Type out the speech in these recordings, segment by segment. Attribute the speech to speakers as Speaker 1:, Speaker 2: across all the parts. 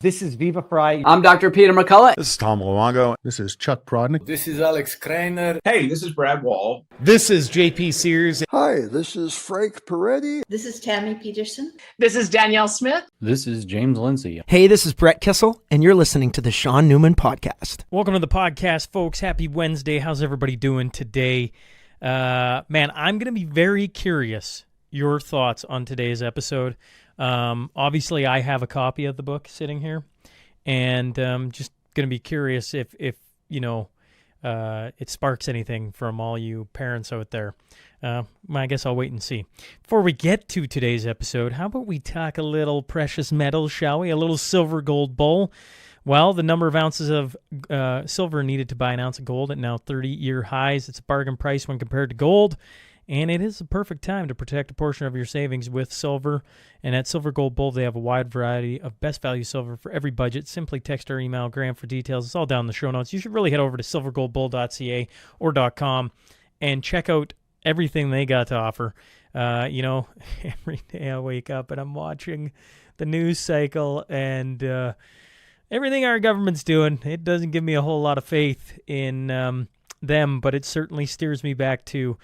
Speaker 1: This is Viva Fry.
Speaker 2: I'm Dr. Peter McCullough.
Speaker 3: This is Tom Luongo.
Speaker 4: This is Chuck Prodnick.
Speaker 5: This is Alex Kreiner.
Speaker 6: Hey, this is Brad Wall.
Speaker 7: This is JP Sears.
Speaker 8: Hi, this is Frank Peretti.
Speaker 9: This is Tammy Peterson.
Speaker 10: This is Danielle Smith.
Speaker 11: This is James Lindsay.
Speaker 12: Hey, this is Brett Kissel, and you're listening to the Shaun Newman Podcast.
Speaker 13: Welcome to the podcast, folks. Happy Wednesday. How's everybody doing today? Man, I'm going to be very curious your thoughts on today's episode. Obviously, I have a copy of the book sitting here, and just going to be curious if you know, it sparks anything from all you parents out there. I guess I'll wait and see. Before we get to today's episode, how about we talk a little precious metals, shall we? A little silver gold bull. Well, the number of ounces of silver needed to buy an ounce of gold at now 30-year highs. It's a bargain price when compared to gold. And it is the perfect time to protect a portion of your savings with silver. And at Silver Gold Bull, they have a wide variety of best value silver for every budget. Simply text or email Grahame for details. It's all down in the show notes. You should really head over to silvergoldbull.ca or .com and check out everything they got to offer. You know, every day I wake up and I'm watching the news cycle and everything our government's doing. It doesn't give me a whole lot of faith in them, but it certainly steers me back to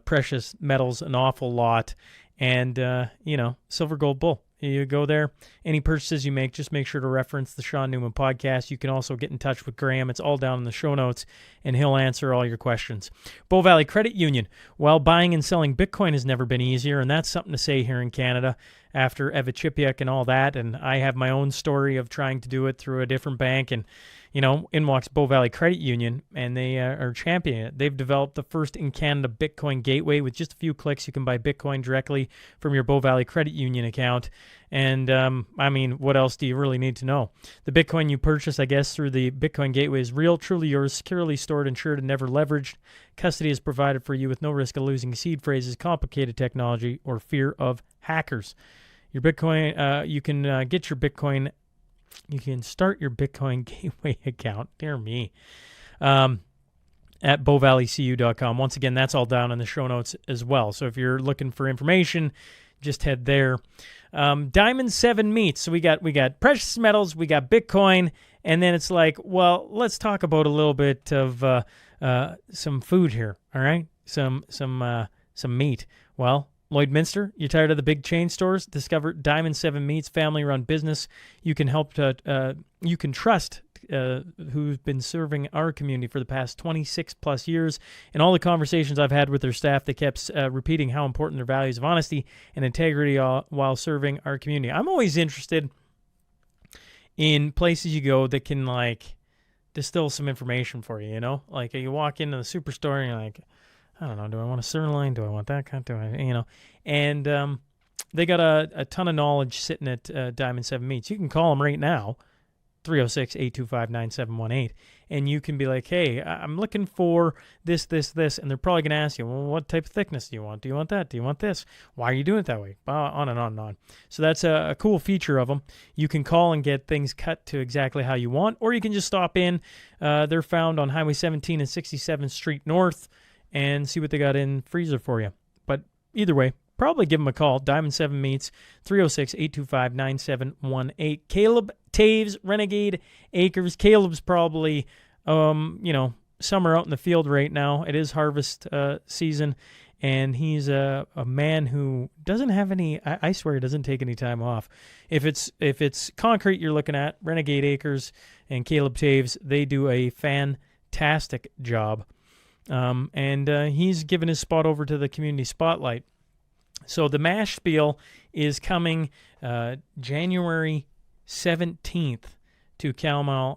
Speaker 13: precious metals an awful lot. And, you know, Silver Gold Bull. You go there. Any purchases you make, just make sure to reference the Shaun Newman Podcast. You can also get in touch with Grahame. It's all down in the show notes, and he'll answer all your questions. Bow Valley Credit Union. Well, buying and selling Bitcoin has never been easier, and that's something to say here in Canada after Eva Chipiak and all that. And I have my own story of trying to do it through a different bank. And, you know, in walks Bow Valley Credit Union, and they are championing it. They've developed the first in Canada Bitcoin gateway. With just a few clicks, you can buy Bitcoin directly from your Bow Valley Credit Union account. And, I mean, what else do you really need to know? The Bitcoin you purchase, I guess, through the Bitcoin gateway is real, truly yours, securely stored, insured, and never leveraged. Custody is provided for you with no risk of losing seed phrases, complicated technology, or fear of hackers. Your Bitcoin, you can get your Bitcoin. You can start your Bitcoin gateway account, dear me, at bowvalleycu.com. Once again, that's all down in the show notes as well. So if you're looking for information, just head there. Diamond 7 meats. So we got precious metals, we got Bitcoin, and then it's like, well, let's talk about a little bit of some food here. All right, some meat. Well, Lloydminster, you're tired of the big chain stores? Discover Diamond 7 Meats, family-run business. You can you can trust who's been serving our community for the past 26-plus years. In all the conversations I've had with their staff, they kept repeating how important their values of honesty and integrity are while serving our community. I'm always interested in places you go that can, like, distill some information for you, you know? Like, you walk into the superstore and you're like, I don't know, do I want a sirloin? Do I want that kind? Do I, you know? And they got a ton of knowledge sitting at Diamond 7 Meats. You can call them right now, 306-825-9718, and you can be like, hey, I'm looking for this, and they're probably going to ask you, well, what type of thickness do you want? Do you want that? Do you want this? Why are you doing it that way? On and on and on. So that's a cool feature of them. You can call and get things cut to exactly how you want, or you can just stop in. They're found on Highway 17 and 67th Street North, and see what they got in freezer for you. But either way, probably give them a call. Diamond 7 Meats, 306-825-9718. Caleb Taves, Renegade Acres. Caleb's probably, you know, summer out in the field right now. It is harvest season, and he's a man who doesn't have any, I swear he doesn't take any time off. If it's concrete you're looking at, Renegade Acres and Caleb Taves, they do a fantastic job. And he's given his spot over to the Community Spotlight. So the MASH Spiel is coming January 17th to Kalmar,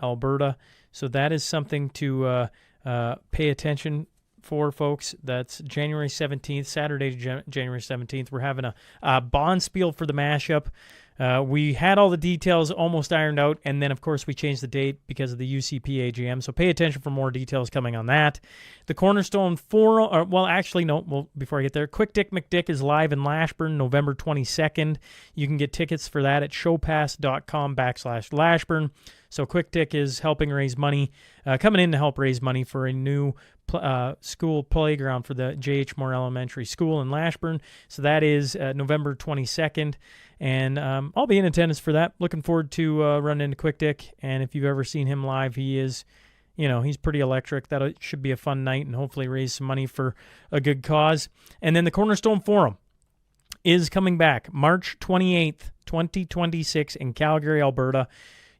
Speaker 13: Alberta. So that is something to pay attention for, folks. That's January 17th, Saturday, January 17th. We're having a bond spiel for the mashup. We had all the details almost ironed out, and then, of course, we changed the date because of the UCP AGM, so pay attention for more details coming on that. The Cornerstone Forum, before I get there, Quick Dick McDick is live in Lashburn, November 22nd. You can get tickets for that at showpass.com/Lashburn. So Quick Dick is helping raise money, coming in to help raise money for a new school playground for the J.H. Moore Elementary School in Lashburn. So that is November 22nd. And I'll be in attendance for that. Looking forward to running into Quick Dick. And if you've ever seen him live, he is, he's pretty electric. That should be a fun night and hopefully raise some money for a good cause. And then the Cornerstone Forum is coming back March 28th, 2026 in Calgary, Alberta.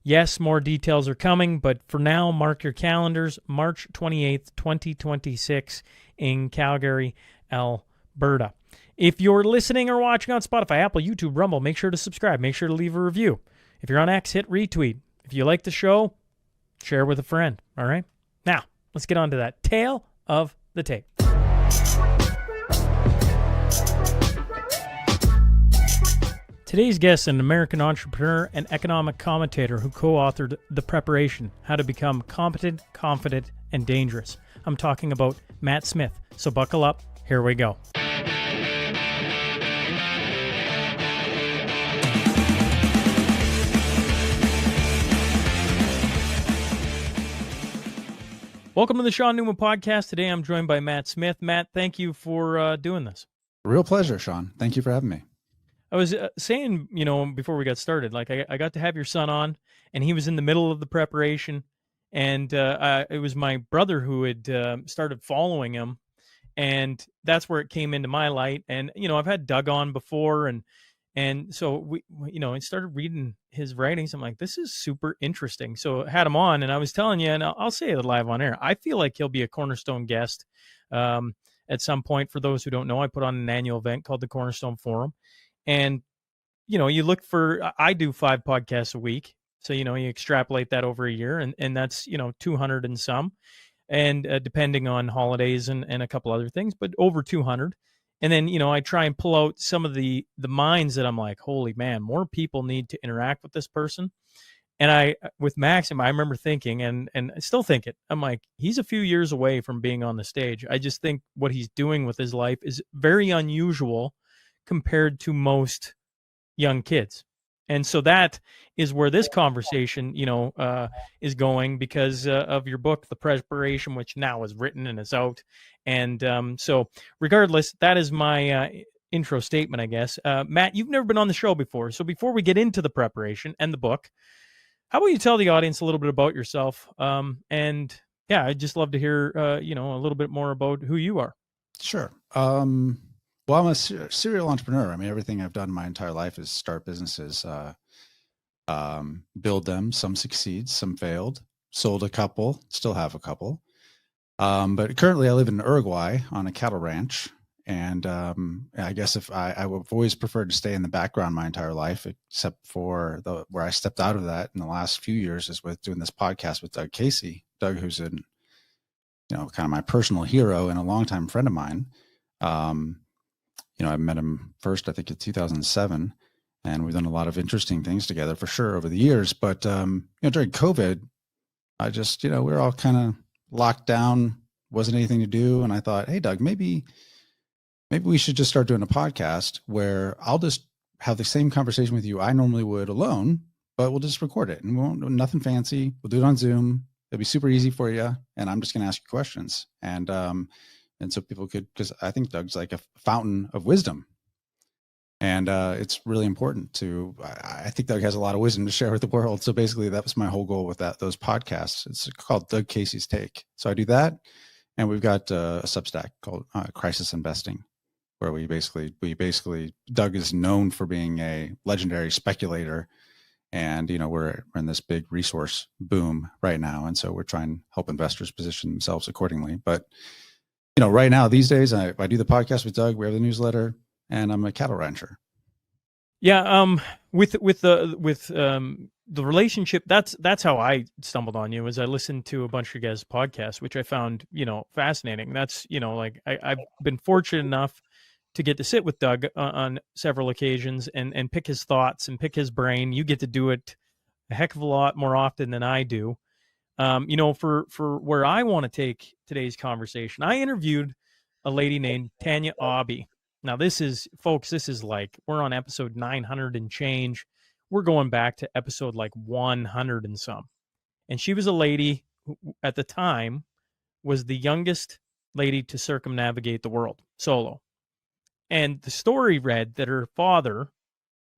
Speaker 13: Yes, more details are coming, but for now, mark your calendars. March 28th, 2026 in Calgary, Alberta. If you're listening or watching on Spotify, Apple, YouTube, Rumble, make sure to subscribe. Make sure to leave a review. If you're on X, hit retweet. If you like the show, share with a friend. All right? Now, let's get on to that tale of the tape. Today's guest is an American entrepreneur and economic commentator who co-authored The Preparation, How to Become Competent, Confident, and Dangerous. I'm talking about Matt Smith. So buckle up. Here we go. Welcome to the Shaun Newman Podcast. Today I'm joined by Matt Smith. Matt, thank you for doing this.
Speaker 1: Real pleasure, Shaun. Thank you for having me.
Speaker 13: I was saying, before we got started, like I got to have your son on, and he was in the middle of the preparation, and it was my brother who had started following him, and that's where it came into my light. And I've had Doug on before, and so I started reading his writings. I'm like, this is super interesting. So I had him on, and I was telling you, and I'll say it live on air, I feel like he'll be a cornerstone guest at some point. For those who don't know, I put on an annual event called the Cornerstone Forum. And, you look for, I do 5 podcasts a week. So, you extrapolate that over a year and that's, 200 and some, and depending on holidays and a couple other things, but over 200. And then, I try and pull out some of the minds that I'm like, holy man, more people need to interact with this person. And with Maxim, I remember thinking, and I still think it, I'm like, he's a few years away from being on the stage. I just think what he's doing with his life is very unusual compared to most young kids. And so that is where this conversation, is going because of your book, The Preparation, which now is written and is out. And so regardless, that is my intro statement, I guess. Matt, you've never been on the show before. So before we get into the preparation and the book, how about you tell the audience a little bit about yourself? And yeah, I'd just love to hear, a little bit more about who you are.
Speaker 1: Sure. Well, I'm a serial entrepreneur. I mean, everything I've done my entire life is start businesses, build them. Some succeed, some failed, sold a couple, still have a couple. But currently I live in Uruguay on a cattle ranch. And I guess if I've always preferred to stay in the background my entire life, except for where I stepped out of that in the last few years is with doing this podcast with Doug Casey. Doug, who's kind of my personal hero and a longtime friend of mine. I met him first, I think, in 2007, and we've done a lot of interesting things together for sure over the years. But, during COVID, I just, we were all kind of locked down, wasn't anything to do. And I thought, hey, Doug, maybe we should just start doing a podcast where I'll just have the same conversation with you I normally would alone, but we'll just record it and we won't do nothing fancy. We'll do it on Zoom. It'll be super easy for you. And I'm just going to ask you questions. And so people could, because I think Doug's like a fountain of wisdom. And it's really important I think Doug has a lot of wisdom to share with the world. So basically that was my whole goal with those podcasts. It's called Doug Casey's Take. So I do that. And we've got a Substack called Crisis Investing, where we basically, Doug is known for being a legendary speculator. And, we're in this big resource boom right now. And so we're trying to help investors position themselves accordingly. But right now, these days, I do the podcast with Doug. We have the newsletter, and I'm a cattle rancher.
Speaker 13: Yeah, with the relationship, that's how I stumbled on you. As I listened to a bunch of your guys' podcasts, which I found fascinating. That's I've been fortunate enough to get to sit with Doug on several occasions and pick his thoughts and pick his brain. You get to do it a heck of a lot more often than I do. For where I want to take today's conversation, I interviewed a lady named Tanya Aubie. Now, this is like, we're on episode 900 and change. We're going back to episode like 100 and some. And she was a lady who, at the time, was the youngest lady to circumnavigate the world solo. And the story read that her father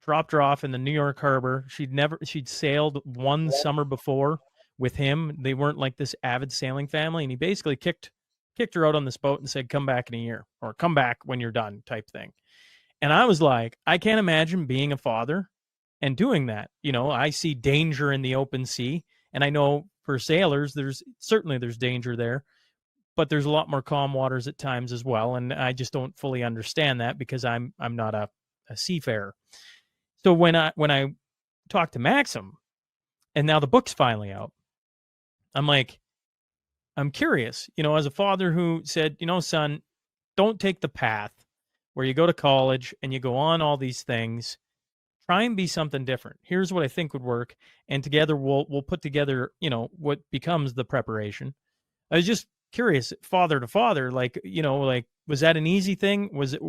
Speaker 13: dropped her off in the New York harbor. She'd sailed one summer before with him. They weren't like this avid sailing family, and he basically kicked her out on this boat and said, come back in a year, or come back when you're done, type thing. And I was like, I can't imagine being a father and doing that. I see danger in the open sea, and I know for sailors, there's danger there, but there's a lot more calm waters at times as well. And I just don't fully understand that because I'm not a seafarer. So when I talked to Maxim, and now the book's finally out, I'm like, I'm curious, as a father who said, son, don't take the path where you go to college and you go on all these things. Try and be something different. Here's what I think would work, and together we'll put together, what becomes the preparation. I was just curious, father to father, like, was that an easy thing? Was it,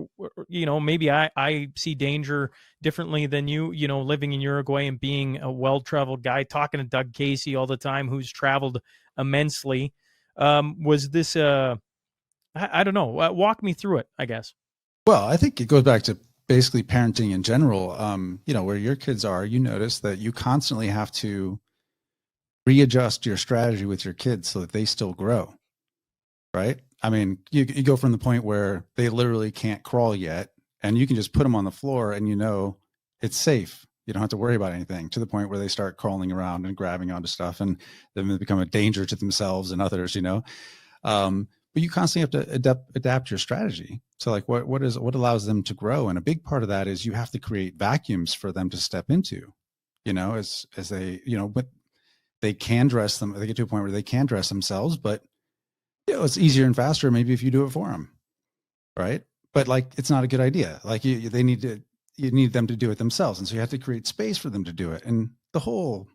Speaker 13: maybe I see danger differently than you, living in Uruguay and being a well-traveled guy, talking to Doug Casey all the time, who's traveled immensely. Was this, I don't know, walk me through it, I guess.
Speaker 1: Well, I think it goes back to basically parenting in general. Where your kids are, you notice that you constantly have to readjust your strategy with your kids so that they still grow. Right? I mean, you go from the point where they literally can't crawl yet, and you can just put them on the floor and it's safe. You don't have to worry about anything, to the point where they start crawling around and grabbing onto stuff, and then they become a danger to themselves and others, but you constantly have to adapt your strategy. So like what allows them to grow? And a big part of that is you have to create vacuums for them to step into, as they, but they can dress them. They get to a point where they can dress themselves, but it's easier and faster maybe if you do it for them, right? But like, it's not a good idea. Like you need them to do it themselves, and so you have to create space for them to do it. And the whole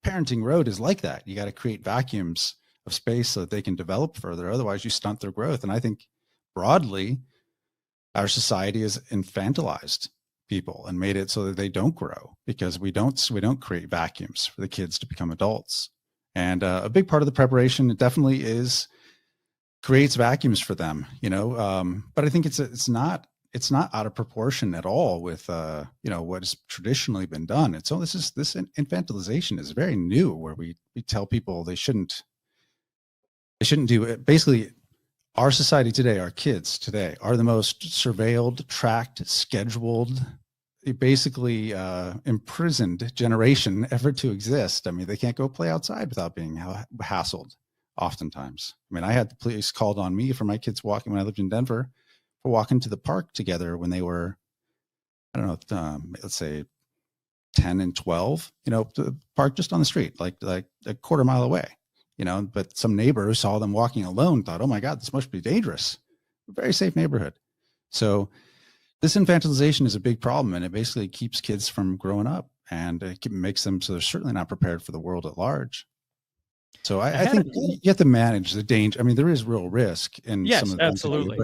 Speaker 1: parenting road is like that. You got to create vacuums of space so that they can develop further. Otherwise, you stunt their growth. And I think broadly, our society has infantilized people and made it so that they don't grow, because we don't create vacuums for the kids to become adults. And a big part of the preparation, it definitely creates vacuums for them, but I think it's not out of proportion at all with what has traditionally been done. This infantilization is very new, where we tell people they shouldn't do it. Basically, our society today, our kids today, are the most surveilled, tracked, scheduled, basically imprisoned generation ever to exist. I mean, they can't go play outside without being hassled. Oftentimes, I mean, I had the police called on me for my kids walking when I lived in Denver, for walking to the park together when they were, I don't know, let's say 10 and 12, the park just on the street, like a quarter mile away, but some neighbor who saw them walking alone thought, oh my God, this must be dangerous. A very safe neighborhood. So this infantilization is a big problem, and it basically keeps kids from growing up, and it makes them so they're certainly not prepared for the world at large. So I think you have to manage the danger. I mean, there is real risk in some of the
Speaker 13: absolutely.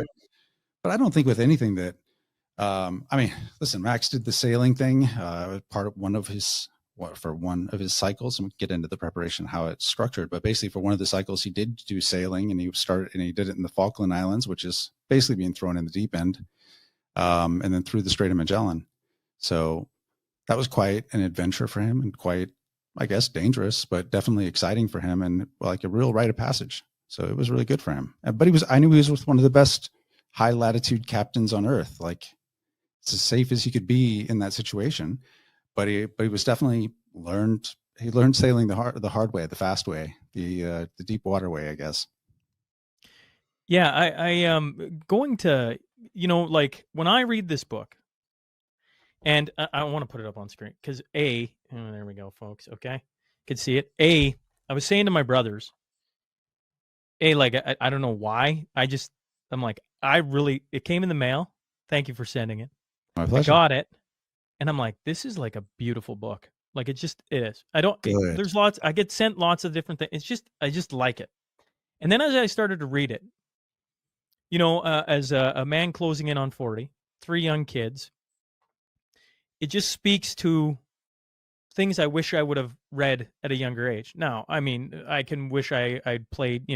Speaker 1: But I don't think with anything that, listen, Max did the sailing thing, part of one of his cycles, and we can get into the preparation, how it's structured. But basically, for one of the cycles, he did do sailing, and he did it in the Falkland Islands, which is basically being thrown in the deep end, and then through the Strait of Magellan. So that was quite an adventure for him, and quite, I guess, dangerous, but definitely exciting for him, and like a real rite of passage. So it was really good for him. But I knew he was with one of the best high latitude captains on earth. Like, it's as safe as he could be in that situation. But he was definitely learned sailing the hard way, the fast way, the deep water way, I guess.
Speaker 13: Yeah, I am going to, like when I read this book, and I want to put it up on screen because there we go, folks. Okay, could see it. I was saying to my brothers, like I don't know why. I'm like, it came in the mail. Thank you for sending it.
Speaker 1: My pleasure.
Speaker 13: I got it, and I'm like, this is like a beautiful book. Like it is. There's lots. I get sent lots of different things. I just like it. And then as I started to read it, as a man closing in on 40, 3 young kids, it just speaks to things I wish I would have read at a younger age. Now, I mean, I can wish I'd played,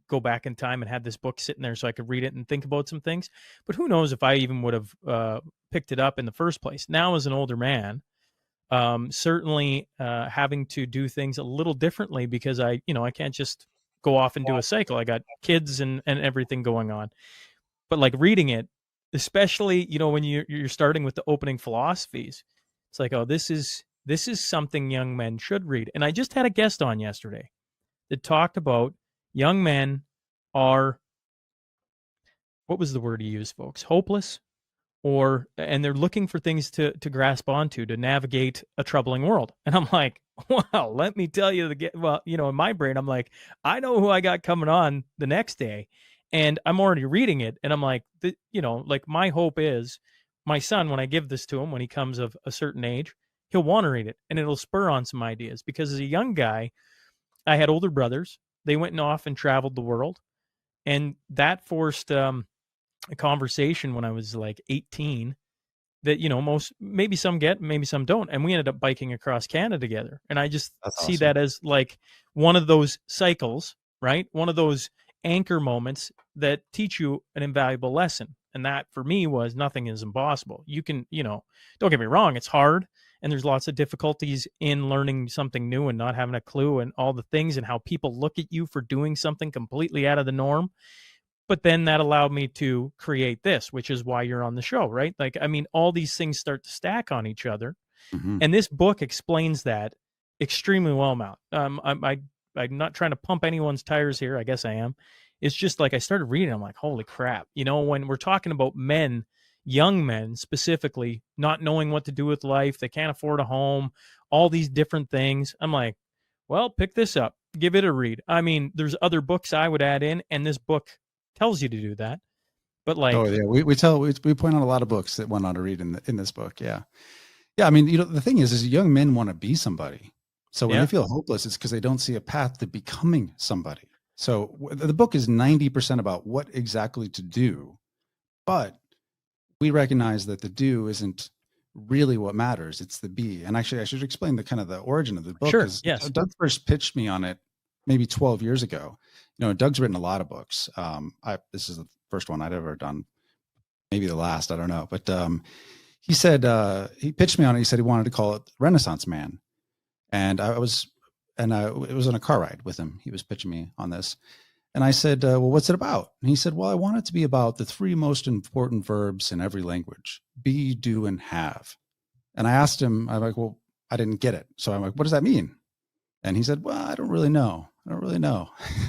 Speaker 13: go back in time and had this book sitting there so I could read it and think about some things. But who knows if I even would have picked it up in the first place. Now, as an older man, certainly having to do things a little differently because I can't just go off and do a cycle. I got kids and everything going on. But like reading it, especially, when you're starting with the opening philosophies, it's like, oh, this is something young men should read. And I just had a guest on yesterday that talked about young men are, what was the word he used, folks? Hopeless, and they're looking for things to grasp onto to navigate a troubling world. And I'm like, well, let me tell you in my brain, I'm like, I know who I got coming on the next day, and I'm already reading it. And I'm like, like my hope is my son, when I give this to him, when he comes of a certain age, he'll want to read it and it'll spur on some ideas. Because as a young guy, I had older brothers. They went off and traveled the world, and that forced a conversation when I was like 18 that maybe some get, maybe some don't, and we ended up biking across Canada together. And I just see that as like one of those cycles, right? One of those anchor moments that teach you an invaluable lesson. And that for me was nothing is impossible. You can, don't get me wrong, it's hard, and there's lots of difficulties in learning something new and not having a clue and all the things and how people look at you for doing something completely out of the norm. But then that allowed me to create this, which is why you're on the show, right? Like, I mean, all these things start to stack on each other.
Speaker 1: Mm-hmm.
Speaker 13: And this book explains that extremely well, Mount. I'm not trying to pump anyone's tires here. I guess I am. It's just like I started reading, I'm like, holy crap. When we're talking about men, young men specifically, not knowing what to do with life, they can't afford a home, all these different things. I'm like, well, pick this up, give it a read. I mean, there's other books I would add in, and this book tells you to do that. But like,
Speaker 1: oh yeah, we point out a lot of books that one ought to read in this book. Yeah. I mean, the thing is young men want to be somebody. So when they feel hopeless, it's because they don't see a path to becoming somebody. So the book is 90% about what exactly to do, but we recognize that the do isn't really what matters. It's the be. And actually, I should explain the kind of the origin of the book.
Speaker 13: Sure. Yes.
Speaker 1: Doug first pitched me on it maybe 12 years ago. Doug's written a lot of books. This is the first one I'd ever done, maybe the last, I don't know. But he said, he pitched me on it. He said he wanted to call it Renaissance Man. And it was in a car ride with him. He was pitching me on this. And I said, well, what's it about? And he said, well, I want it to be about the three most important verbs in every language: be, do, and have. And I asked him, I'm like, well, I didn't get it. So I'm like, what does that mean? And he said, well, I don't really know.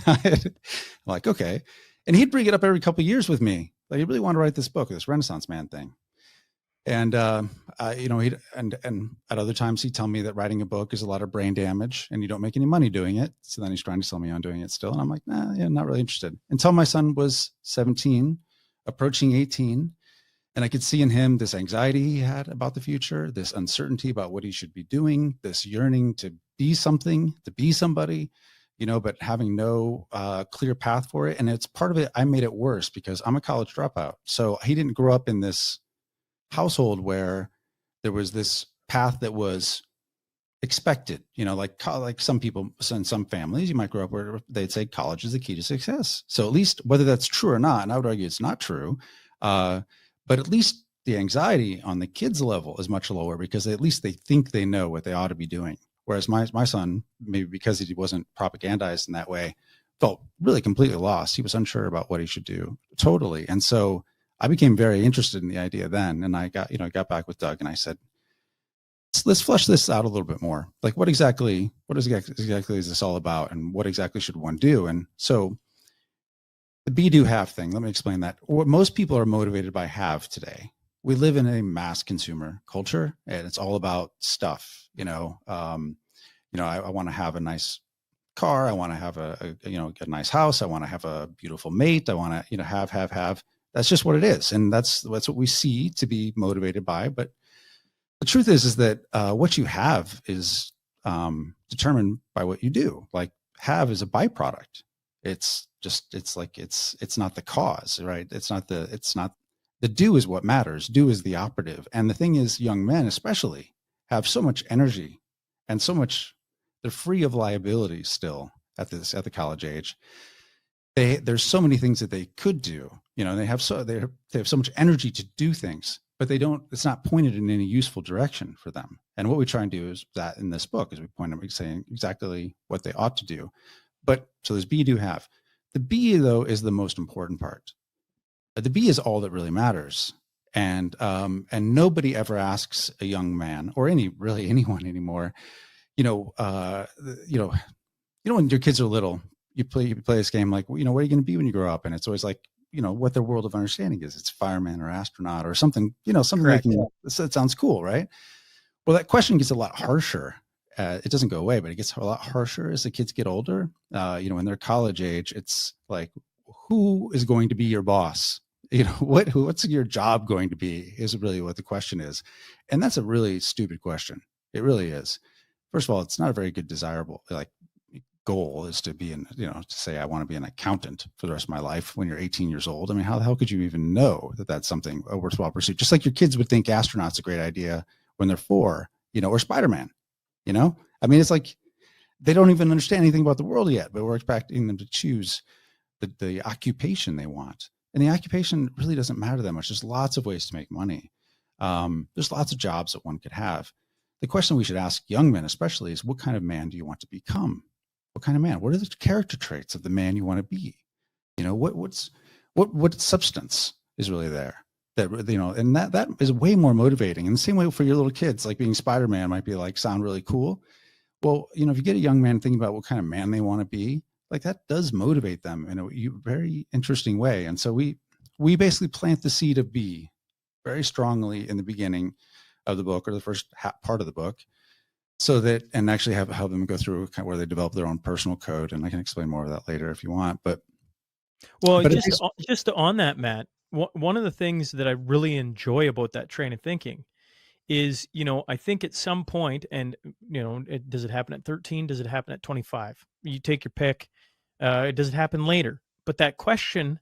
Speaker 1: I'm like, okay. And he'd bring it up every couple of years with me. Like, he really wanted to write this book, this Renaissance Man thing. And, he'd, and at other times he'd tell me that writing a book is a lot of brain damage and you don't make any money doing it. So then he's trying to sell me on doing it still. And I'm like, nah, yeah, not really interested. Until my son was 17, approaching 18. And I could see in him this anxiety he had about the future, this uncertainty about what he should be doing, this yearning to be something, to be somebody, but having no clear path for it. And it's part of it. I made it worse because I'm a college dropout. So he didn't grow up in this household where there was this path that was expected, like some people in some families, you might grow up where they'd say college is the key to success. So at least whether that's true or not, and I would argue it's not true, but at least the anxiety on the kids level is much lower because at least they think they know what they ought to be doing. Whereas my son, maybe because he wasn't propagandized in that way, felt really completely lost. He was unsure about what he should do totally. And so I became very interested in the idea then. And I got back with Doug and I said, let's flesh this out a little bit more. Like what exactly is this all about? And what exactly should one do? And so the be, do, have thing, let me explain that. What most people are motivated by have today. We live in a mass consumer culture and it's all about stuff. I want to have a nice car. I want to have a nice house. I want to have a beautiful mate. I want to, have. That's just what it is. And that's what we see to be motivated by. But the truth is that what you have is determined by what you do. Like have is a byproduct. It's not the cause, right? It's not the do is what matters. Do is the operative. And the thing is, young men especially have so much energy and so much, they're free of liabilities still at the college age. There's so many things that they could do, they have so much energy to do things, but it's not pointed in any useful direction for them. And what we try and do is that in this book is we point them saying exactly what they ought to do. But so there's be, do, have. The be, though, is the most important part. The be is all that really matters. And nobody ever asks a young man or anyone anymore, when your kids are little, you play this game like, what are you going to be when you grow up? And it's always like, what their world of understanding is. It's fireman or astronaut or something, something that sounds cool, right? Well, that question gets a lot harsher. It doesn't go away, but it gets a lot harsher as the kids get older. When they're college age, it's like, who is going to be your boss? What's your job going to be is really what the question is. And that's a really stupid question. It really is. First of all, it's not a very good desirable goal is to be to say, I want to be an accountant for the rest of my life when you're 18 years old. I mean, how the hell could you even know that that's something a worthwhile pursuit? Just like your kids would think astronaut's a great idea when they're 4, or Spider-Man, I mean, it's like, they don't even understand anything about the world yet, but we're expecting them to choose the occupation they want. And the occupation really doesn't matter that much. There's lots of ways to make money. There's lots of jobs that one could have. The question we should ask young men especially is, what kind of man do you want to become? What kind of man? What are the character traits of the man you want to be? What substance is really there? That and that is way more motivating. In the same way for your little kids, like being Spider-Man might be sound really cool. Well, if you get a young man thinking about what kind of man they want to be, that does motivate them in a very interesting way. And so we basically plant the seed of be very strongly in the beginning of the book, or the first part of the book, so that, and actually help them go through kind of where they develop their own personal code. And I can explain more of that later if you want, but
Speaker 13: just on that, Matt, one of the things that I really enjoy about that train of thinking is, I think at some point, and, does it happen at 13? Does it happen at 25? You take your pick. Does it happen later? But that question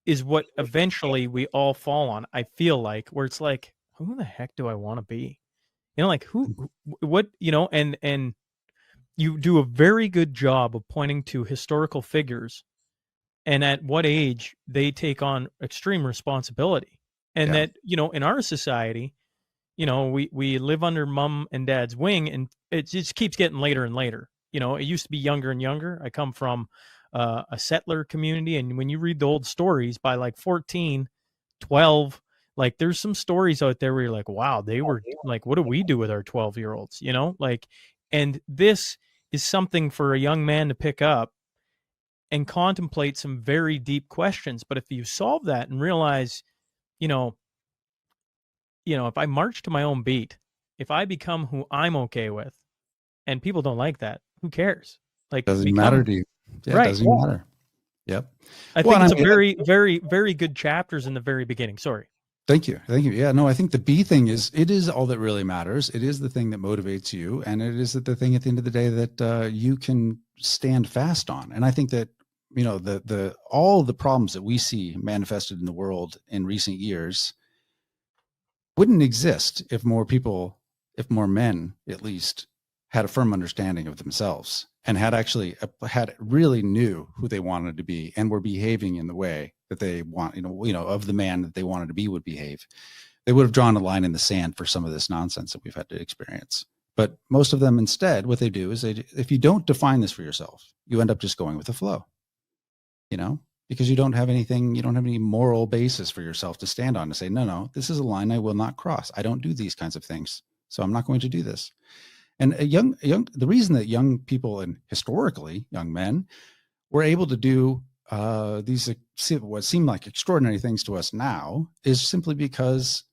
Speaker 13: is what eventually we all fall on, I feel like, where it's like, who the heck do I want to be? What, and you do a very good job of pointing to historical figures and at what age they take on extreme responsibility. And that, in our society, we live under mom and dad's wing, and it just keeps getting later and later. It used to be younger and younger. I come from a settler community, and when you read the old stories, by 14, 12, there's some stories out there where you're like, wow, they were what do we do with our 12-year-olds? And this is something for a young man to pick up and contemplate some very deep questions. But if you solve that and realize, if I march to my own beat, if I become who I'm okay with, and people don't like that, who cares?
Speaker 1: Doesn't matter to you. Yeah, right. It doesn't matter. Yep.
Speaker 13: I think it's a very, very, very good chapters in the very beginning. Sorry.
Speaker 1: Thank you. Yeah, no, I think the B thing it is all that really matters. It is the thing that motivates you. And it is the thing at the end of the day that you can stand fast on. And I think that, all the problems that we see manifested in the world in recent years wouldn't exist if more men at least had a firm understanding of themselves and had really knew who they wanted to be and were behaving in the way that they want, of the man that they wanted to be would behave. They would have drawn a line in the sand for some of this nonsense that we've had to experience. But most of them instead, what they do is if you don't define this for yourself, you end up just going with the flow, because you don't have any moral basis for yourself to stand on to say, no, this is a line I will not cross. I don't do these kinds of things, so I'm not going to do this. And the reason that young people, and historically young men, were able to do these what seem like extraordinary things to us now is simply because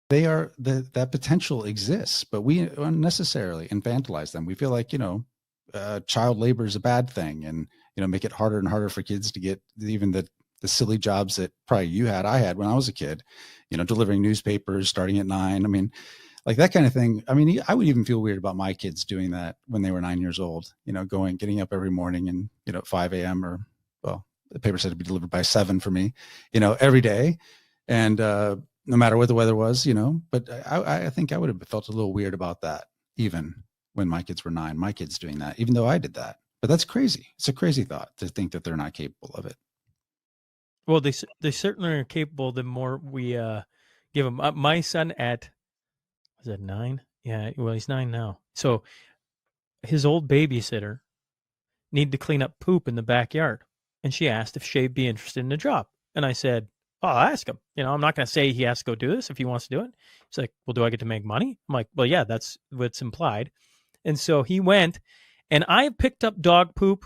Speaker 1: that potential exists, but we unnecessarily infantilize them. We feel like child labor is a bad thing, and make it harder and harder for kids to get even the silly jobs that probably I had when I was a kid, delivering newspapers starting at 9. I mean, that kind of thing. I mean, I would even feel weird about my kids doing that when they were 9 years old, getting up every morning and, at 5 a.m. or, well, the paper said to be delivered by 7 for me, every day. And no matter what the weather was, but I think I would have felt a little weird about that even when my kids were 9, my kids doing that, even though I did that. But that's crazy. It's a crazy thought to think that they're not capable of it.
Speaker 13: Well, they certainly are capable the more we give him my son at, was that 9? Yeah, well, he's 9 now. So his old babysitter needed to clean up poop in the backyard. And she asked if Shay'd be interested in the job. And I said, oh, I'll ask him. I'm not going to say he has to go do this if he wants to do it. He's like, well, do I get to make money? I'm like, well, yeah, that's what's implied. And so he went, and I picked up dog poop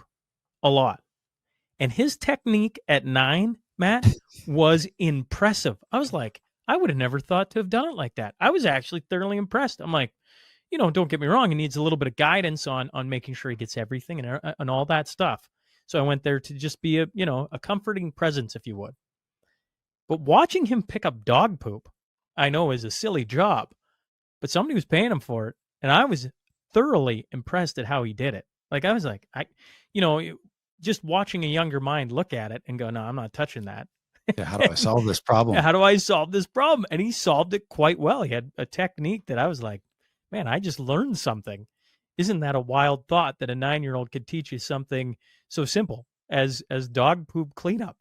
Speaker 13: a lot. And his technique at 9, Matt, was impressive. I was like, I would have never thought to have done it like that. I was actually thoroughly impressed. I'm like, don't get me wrong. He needs a little bit of guidance on making sure he gets everything and all that stuff. So I went there to just be a comforting presence, if you would. But watching him pick up dog poop, I know is a silly job, but somebody was paying him for it. And I was thoroughly impressed at how he did it. Like, I was like, just watching a younger mind look at it and go, no, I'm not touching that.
Speaker 1: Yeah, how do I solve this problem?
Speaker 13: How do I solve this problem? And he solved it quite well. He had a technique that I was like, man, I just learned something. Isn't that a wild thought that a 9-year-old could teach you something so simple as dog poop cleanup?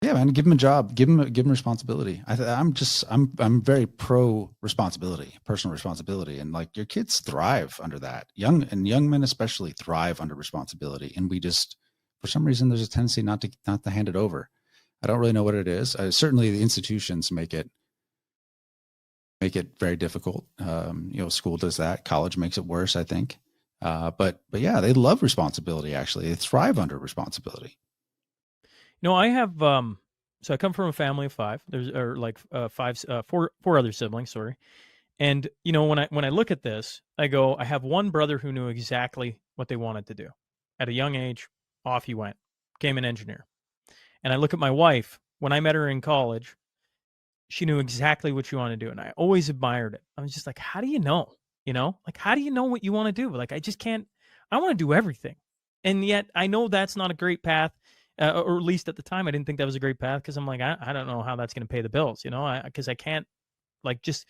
Speaker 1: Yeah, man, give him a job, give him responsibility. I'm very pro responsibility, personal responsibility, and like your kids thrive under that. Young men especially thrive under responsibility, and we just, for some reason, there's a tendency not to hand it over. I don't really know what it is. Certainly, the institutions make it very difficult. School does that. College makes it worse, I think. But yeah, they love responsibility. Actually, they thrive under responsibility.
Speaker 13: I have so I come from a family of 5. There's four other siblings, sorry. And when I look at this, I go, I have one brother who knew exactly what they wanted to do. At a young age, off he went, became an engineer. And I look at my wife, when I met her in college, she knew exactly what she wanted to do, and I always admired it. I was just like, how do you know? Like, how do you know what you want to do? Like, I just can't. I want to do everything, and yet I know that's not a great path. Or at least at the time, I didn't think that was a great path because I'm like, I don't know how that's going to pay the bills, because I can't this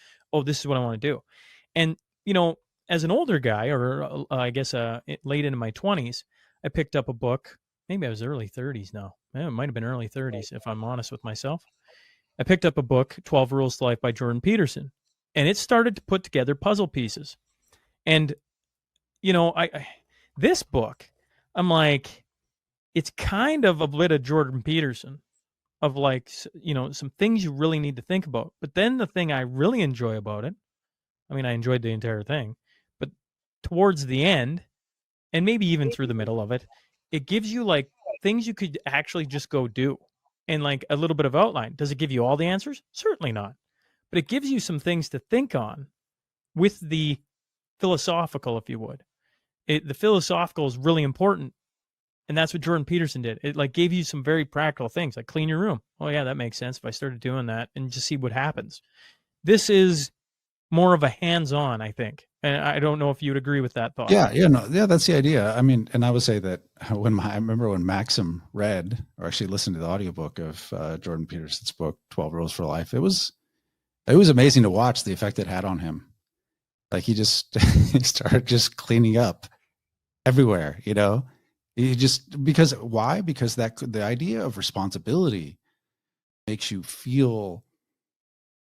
Speaker 13: is what I want to do. And, as an older guy, or I guess late into my 20s, I picked up a book. Maybe I was early 30s now. It might have been early 30s, if I'm honest with myself. I picked up a book, 12 Rules to Life by Jordan Peterson, and it started to put together puzzle pieces. And, this book, I'm like, it's kind of a bit of Jordan Peterson of some things you really need to think about. But then the thing I really enjoy about it, I mean, I enjoyed the entire thing, but towards the end, and maybe even through the middle of it, it gives you things you could actually just go do and a little bit of outline. Does it give you all the answers? Certainly not. But it gives you some things to think on with the philosophical, if you would. The philosophical is really important. And that's what Jordan Peterson did. It gave you some very practical things, like clean your room. Oh yeah, that makes sense if I started doing that and just see what happens. This is more of a hands-on, I think. And I don't know if you'd agree with that thought.
Speaker 1: Yeah, that's the idea. I mean, and I would say that I remember when Maxim read or actually listened to the audiobook of Jordan Peterson's book, 12 Rules for Life, it was amazing to watch the effect it had on him. Like he started just cleaning up everywhere, why? Because the idea of responsibility makes you feel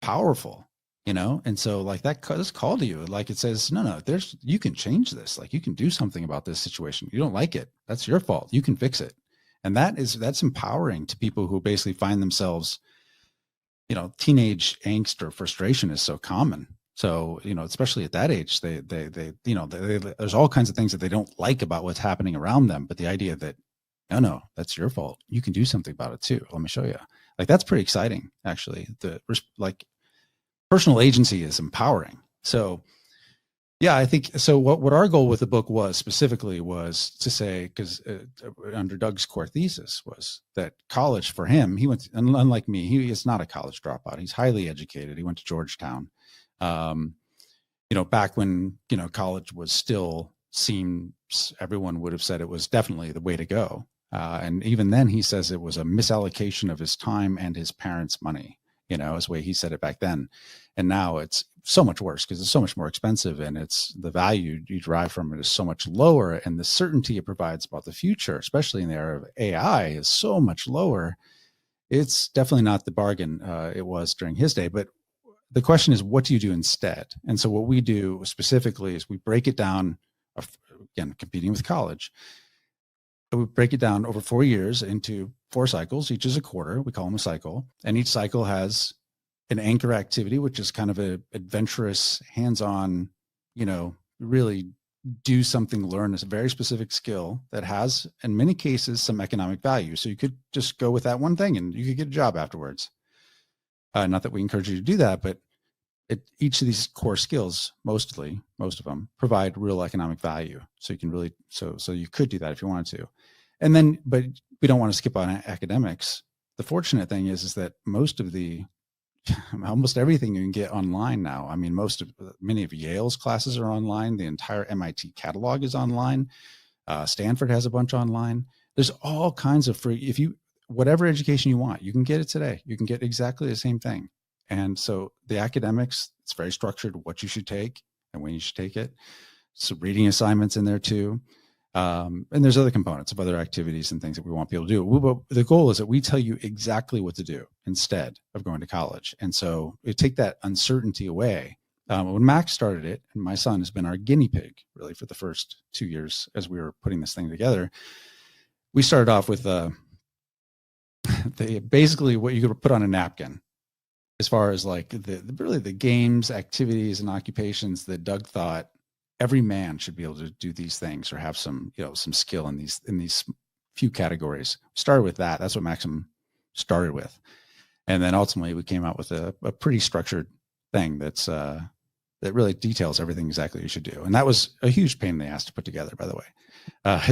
Speaker 1: powerful, and so that's called to you. Like it says, no, you can change this. Like you can do something about this situation. You don't like it. That's your fault. You can fix it. And that's empowering to people who basically find themselves, teenage angst or frustration is so common. So, especially at that age, they there's all kinds of things that they don't like about what's happening around them. But the idea that, no, that's your fault. You can do something about it too. Let me show you. That's pretty exciting, actually. Personal agency is empowering. So, yeah, I think so. What our goal with the book was to say, because under Doug's core thesis was that college for him, he went, unlike me, he is not a college dropout. He's highly educated. He went to Georgetown. Back when, college was still everyone would have said it was definitely the way to go. And even then he says it was a misallocation of his time and his parents' money, is the way he said it back then. And now it's so much worse because it's so much more expensive and it's the value you derive from it is so much lower. And the certainty it provides about the future, especially in the era of AI, is so much lower. It's definitely not the bargain it was during his day. But the question is, what do you do instead? And so what we do specifically is we break it down, again, competing with college. We break it down over 4 years into 4 cycles. Each is a quarter. We call them a cycle. And each cycle has an anchor activity, which is kind of an adventurous, hands-on, really do something, learn a very specific skill that has, in many cases, some economic value. So you could just go with that one thing and you could get a job afterwards. Not that we encourage you to do that, but each of these core skills, most of them, provide real economic value. So you can really, so you could do that if you wanted to. And then, but we don't want to skip on academics. The fortunate thing is that almost everything you can get online now. I mean, many of Yale's classes are online. The entire MIT catalog is online. Stanford has a bunch online. There's all kinds of free, whatever education you want, you can get it today. You can get exactly the same thing. And so the academics, it's very structured, what you should take and when you should take it. So reading assignments in there too. And there's other components of other activities and things that we want people to do. The goal is that we tell you exactly what to do instead of going to college. And so we take that uncertainty away. When Max started it, and my son has been our guinea pig really for the first 2 years as we were putting this thing together, we started off with basically what you could put on a napkin, as far as like the games, activities, and occupations that Doug thought every man should be able to do these things or have some skill in these few categories. Started with that. That's what Maxim started with. And then ultimately we came out with a pretty structured thing that really details everything exactly you should do. And that was a huge pain in the ass to put together, by the way,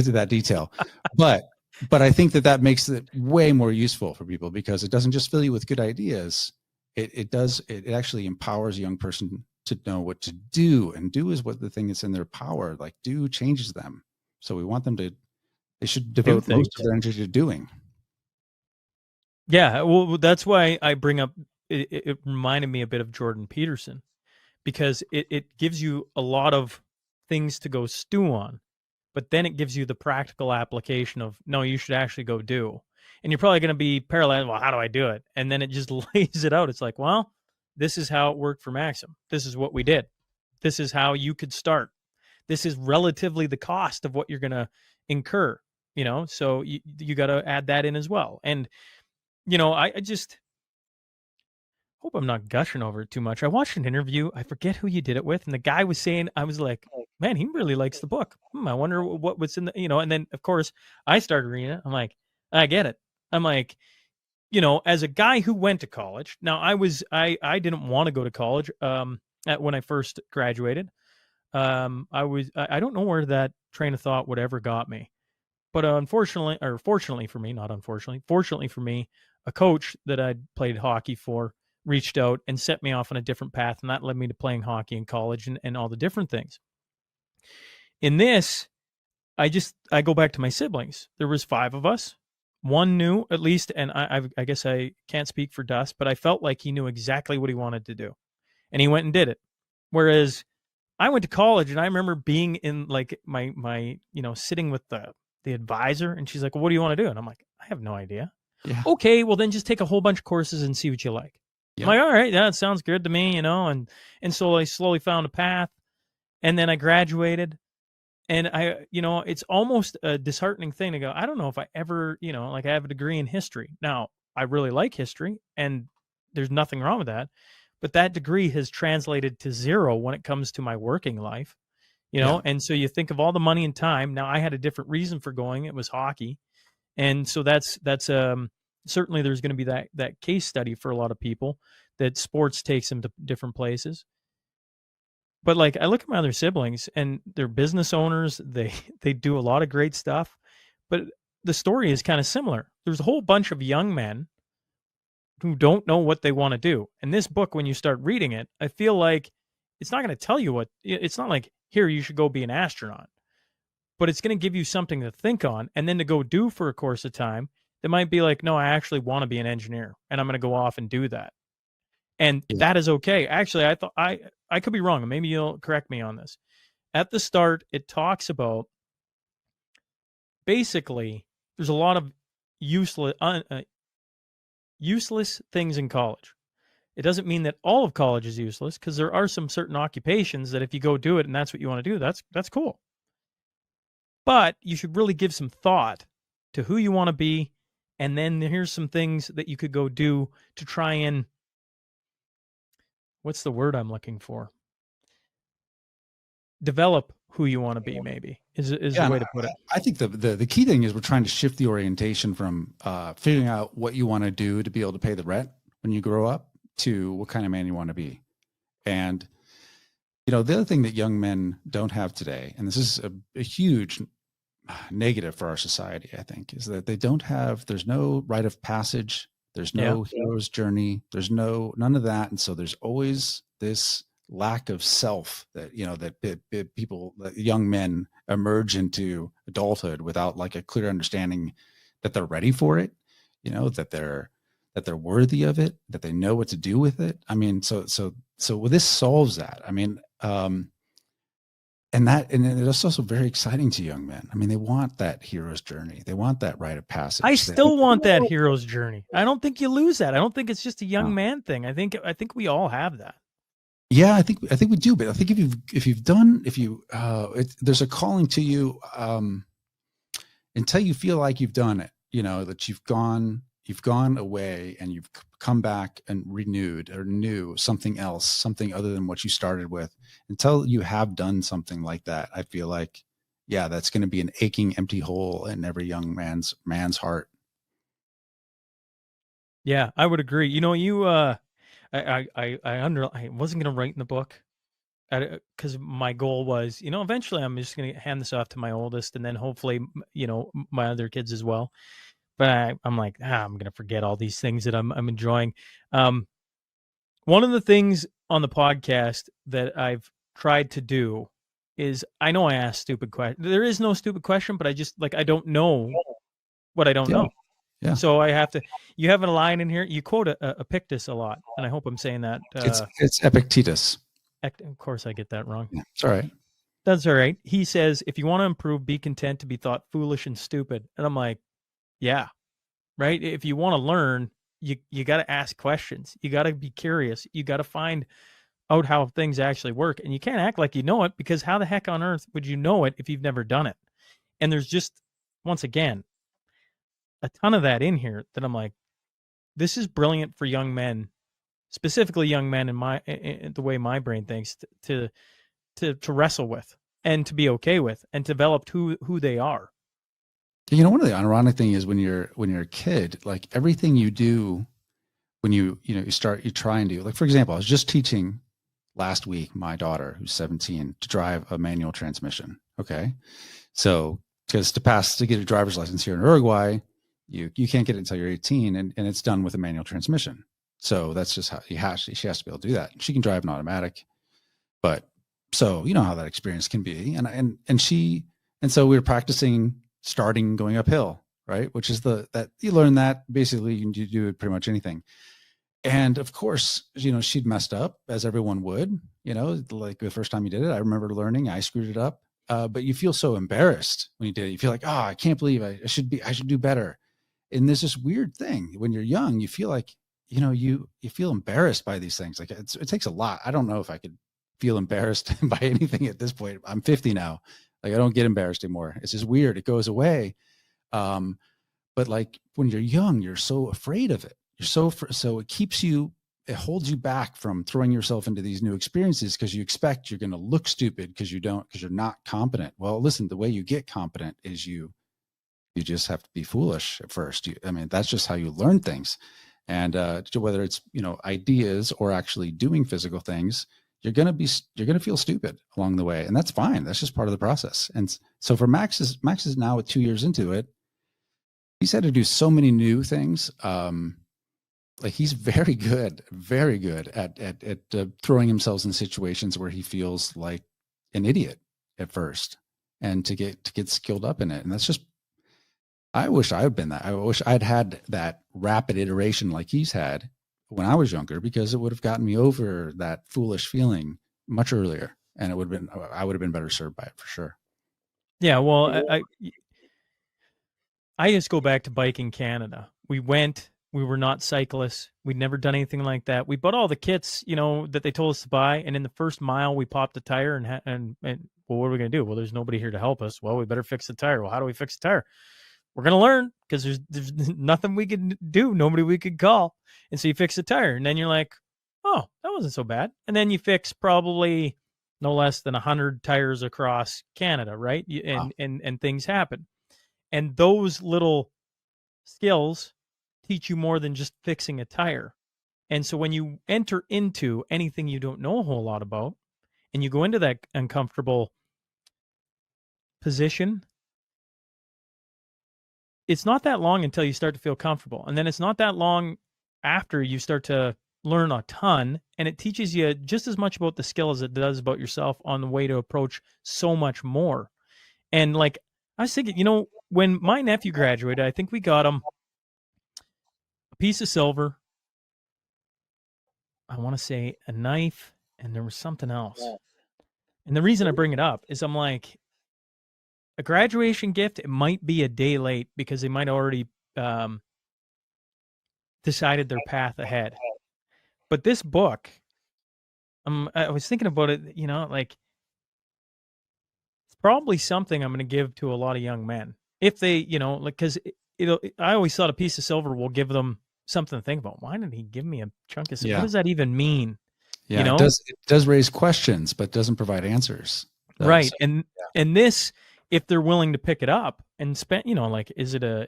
Speaker 1: to that detail. But I think that makes it way more useful for people, because it doesn't just fill you with good ideas. It actually empowers a young person to know what to do, and do is what the thing that's in their power, like do changes them. So we want them they should devote most of their energy to doing.
Speaker 13: Yeah. Well, that's why I bring up, it reminded me a bit of Jordan Peterson, because it gives you a lot of things to go stew on, but then it gives you the practical application of, no, you should actually go do. And you're probably going to be paralyzed. Well, how do I do it? And then it just lays it out. It's like, well, this is how it worked for Maxim. This is what we did. This is how you could start. This is relatively the cost of what you're going to incur, so you got to add that in as well. And, I just hope I'm not gushing over it too much. I watched an interview. I forget who you did it with. And the guy was saying, I was like, man, he really likes the book. I wonder what was in the, and then of course I started reading it. I'm like, I get it. I'm like, as a guy who went to college, now I didn't want to go to college when I first graduated. I don't know where that train of thought would ever got me. But fortunately for me, not unfortunately, fortunately for me, a coach that I'd played hockey for reached out and set me off on a different path. And that led me to playing hockey in college and all the different things. In this, I go back to my siblings. There was 5 of us. One knew at least, and I guess I can't speak for Dust, but I felt like he knew exactly what he wanted to do, and he went and did it. Whereas I went to college, and I remember being in like my sitting with the advisor, and she's like, well, what do you want to do? And I'm like, I have no idea.
Speaker 1: Yeah.
Speaker 13: Okay, well then just take a whole bunch of courses and see what you like. Yeah. I'm like, all right, that sounds good to me, and so I slowly found a path, and then I graduated. And it's almost a disheartening thing to go, I don't know if I ever, I have a degree in history. Now, I really like history, and there's nothing wrong with that. But that degree has translated to 0 when it comes to my working life, Yeah. And so you think of all the money and time. Now, I had a different reason for going. It was hockey. And so that's certainly there's going to be that case study for a lot of people that sports takes them to different places. But like I look at my other siblings, and they're business owners. They do a lot of great stuff, but the story is kind of similar. There's a whole bunch of young men who don't know what they want to do. And this book, when you start reading it, I feel like it's not going to tell you it's not like, here, you should go be an astronaut, but it's going to give you something to think on, and then to go do for a course of time that might be like, no, I actually want to be an engineer, and I'm going to go off and do that. And that is okay. Actually, I thought I could be wrong. Maybe you'll correct me on this. At the start, it talks about basically there's a lot of useless things in college. It doesn't mean that all of college is useless, because there are some certain occupations that if you go do it and that's what you want to do, that's cool. But you should really give some thought to who you want to be, and then here's some things that you could go do to try and, what's the word I'm looking for? Develop who you want to be, maybe, is the way to put it.
Speaker 1: I think the key thing is we're trying to shift the orientation from figuring out what you want to do to be able to pay the rent when you grow up to what kind of man you want to be. And, the other thing that young men don't have today, and this is a huge negative for our society, I think, is that there's no rite of passage. There's no hero's journey. There's none of that. And so there's always this lack of self that, that people, that young men emerge into adulthood without like a clear understanding that they're ready for it, that they're worthy of it, that they know what to do with it. I mean, so this solves that. I mean, and it's also very exciting to young men. I mean, they want that hero's journey. They want that rite of passage.
Speaker 13: I still want that hero's journey. I don't think you lose that. I don't think it's just a young man thing. I think we all have that.
Speaker 1: Yeah, I think we do. But I think there's a calling to you until you feel like you've done it. That you've gone away and you've come back and renewed or knew something else, something other than what you started with. Until you have done something like that, I feel like, that's going to be an aching, empty hole in every young man's heart.
Speaker 13: Yeah, I would agree. I wasn't going to write in the book because my goal was, eventually I'm just going to hand this off to my oldest, and then hopefully, my other kids as well. But I'm like, I'm going to forget all these things that I'm enjoying. One of the things on the podcast that I've tried to do is, I know I ask stupid questions. There is no stupid question, but I don't know what I don't know.
Speaker 1: Yeah.
Speaker 13: So I have to. You have a line in here. You quote Epictetus a lot, and I hope I'm saying that.
Speaker 1: It's Epictetus.
Speaker 13: Of course, I get that wrong.
Speaker 1: Yeah, it's all right.
Speaker 13: That's all right. He says, if you want to improve, be content to be thought foolish and stupid. And I'm like, yeah, right. If you want to learn, you got to ask questions. You got to be curious. You got to find out how things actually work. And you can't act like you know it, because how the heck on earth would you know it if you've never done it? And there's just, once again, a ton of that in here that I'm like, this is brilliant for young men, specifically young men in the way my brain thinks, to wrestle with and to be okay with and develop who they are.
Speaker 1: One of the ironic thing is when you're a kid, like everything you do when you try and do, like, for example, I was just teaching last week my daughter, who's 17, to drive a manual transmission. Okay. So because to get a driver's license here in Uruguay, you can't get it until you're 18, and it's done with a manual transmission. So that's just how she has to be able to do that. She can drive an automatic, but so you know how that experience can be. And so we were practicing going uphill, right? Which is that you learn that basically you can do pretty much anything. And of course, she'd messed up, as everyone would, like the first time you did it. I remember learning, I screwed it up. But you feel so embarrassed when you did it. You feel like, I can't believe I should do better. And there's this weird thing when you're young, you feel like, you feel embarrassed by these things. Like it takes a lot. I don't know if I could feel embarrassed by anything at this point. I'm 50 now. Like I don't get embarrassed anymore. It's just weird. It goes away. But like when you're young, you're so afraid of it. So it holds you back from throwing yourself into these new experiences because you expect you're going to look stupid because you're not competent. Well, listen, the way you get competent is you just have to be foolish at first. That's just how you learn things. And whether it's, ideas or actually doing physical things, you're going to feel stupid along the way. And that's fine. That's just part of the process. And so for Max is now with 2 years into it, he's had to do so many new things. Like he's very good at throwing himself in situations where he feels like an idiot at first, and to get skilled up in it. And that's just, I wish I had been that. I wish I'd had that rapid iteration like he's had when I was younger, because it would have gotten me over that foolish feeling much earlier, and I would have been better served by it for sure.
Speaker 13: Yeah. Well, I just go back to Biking Canada. We went We were not cyclists. We'd never done anything like that. We bought all the kits, that they told us to buy. And in the first mile, we popped a tire and well, what are we going to do? Well, there's nobody here to help us. Well, we better fix the tire. Well, how do we fix the tire? We're going to learn because there's nothing we could do. Nobody we could call. And so you fix the tire. And then you're like, oh, that wasn't so bad. And then you fix probably no less than 100 tires across Canada, right? And things happen. And those little skills teach you more than just fixing a tire. And so when you enter into anything you don't know a whole lot about, and you go into that uncomfortable position, it's not that long until you start to feel comfortable. And then it's not that long after you start to learn a ton, and it teaches you just as much about the skill as it does about yourself on the way to approach so much more. And like, I was thinking, when my nephew graduated, I think we got him a piece of silver, I want to say a knife, and there was something else. And the reason I bring it up is I'm like, a graduation gift, it might be a day late because they might already decided their path ahead. But this book, I was thinking about it, like, it's probably something I'm going to give to a lot of young men. If they, because I always thought a piece of silver will give them something to think about. Why did he give me a chunk of silver? What does that even mean?
Speaker 1: Yeah, it does raise questions, but doesn't provide answers.
Speaker 13: Right. So, and this, if they're willing to pick it up and spend, like, is it a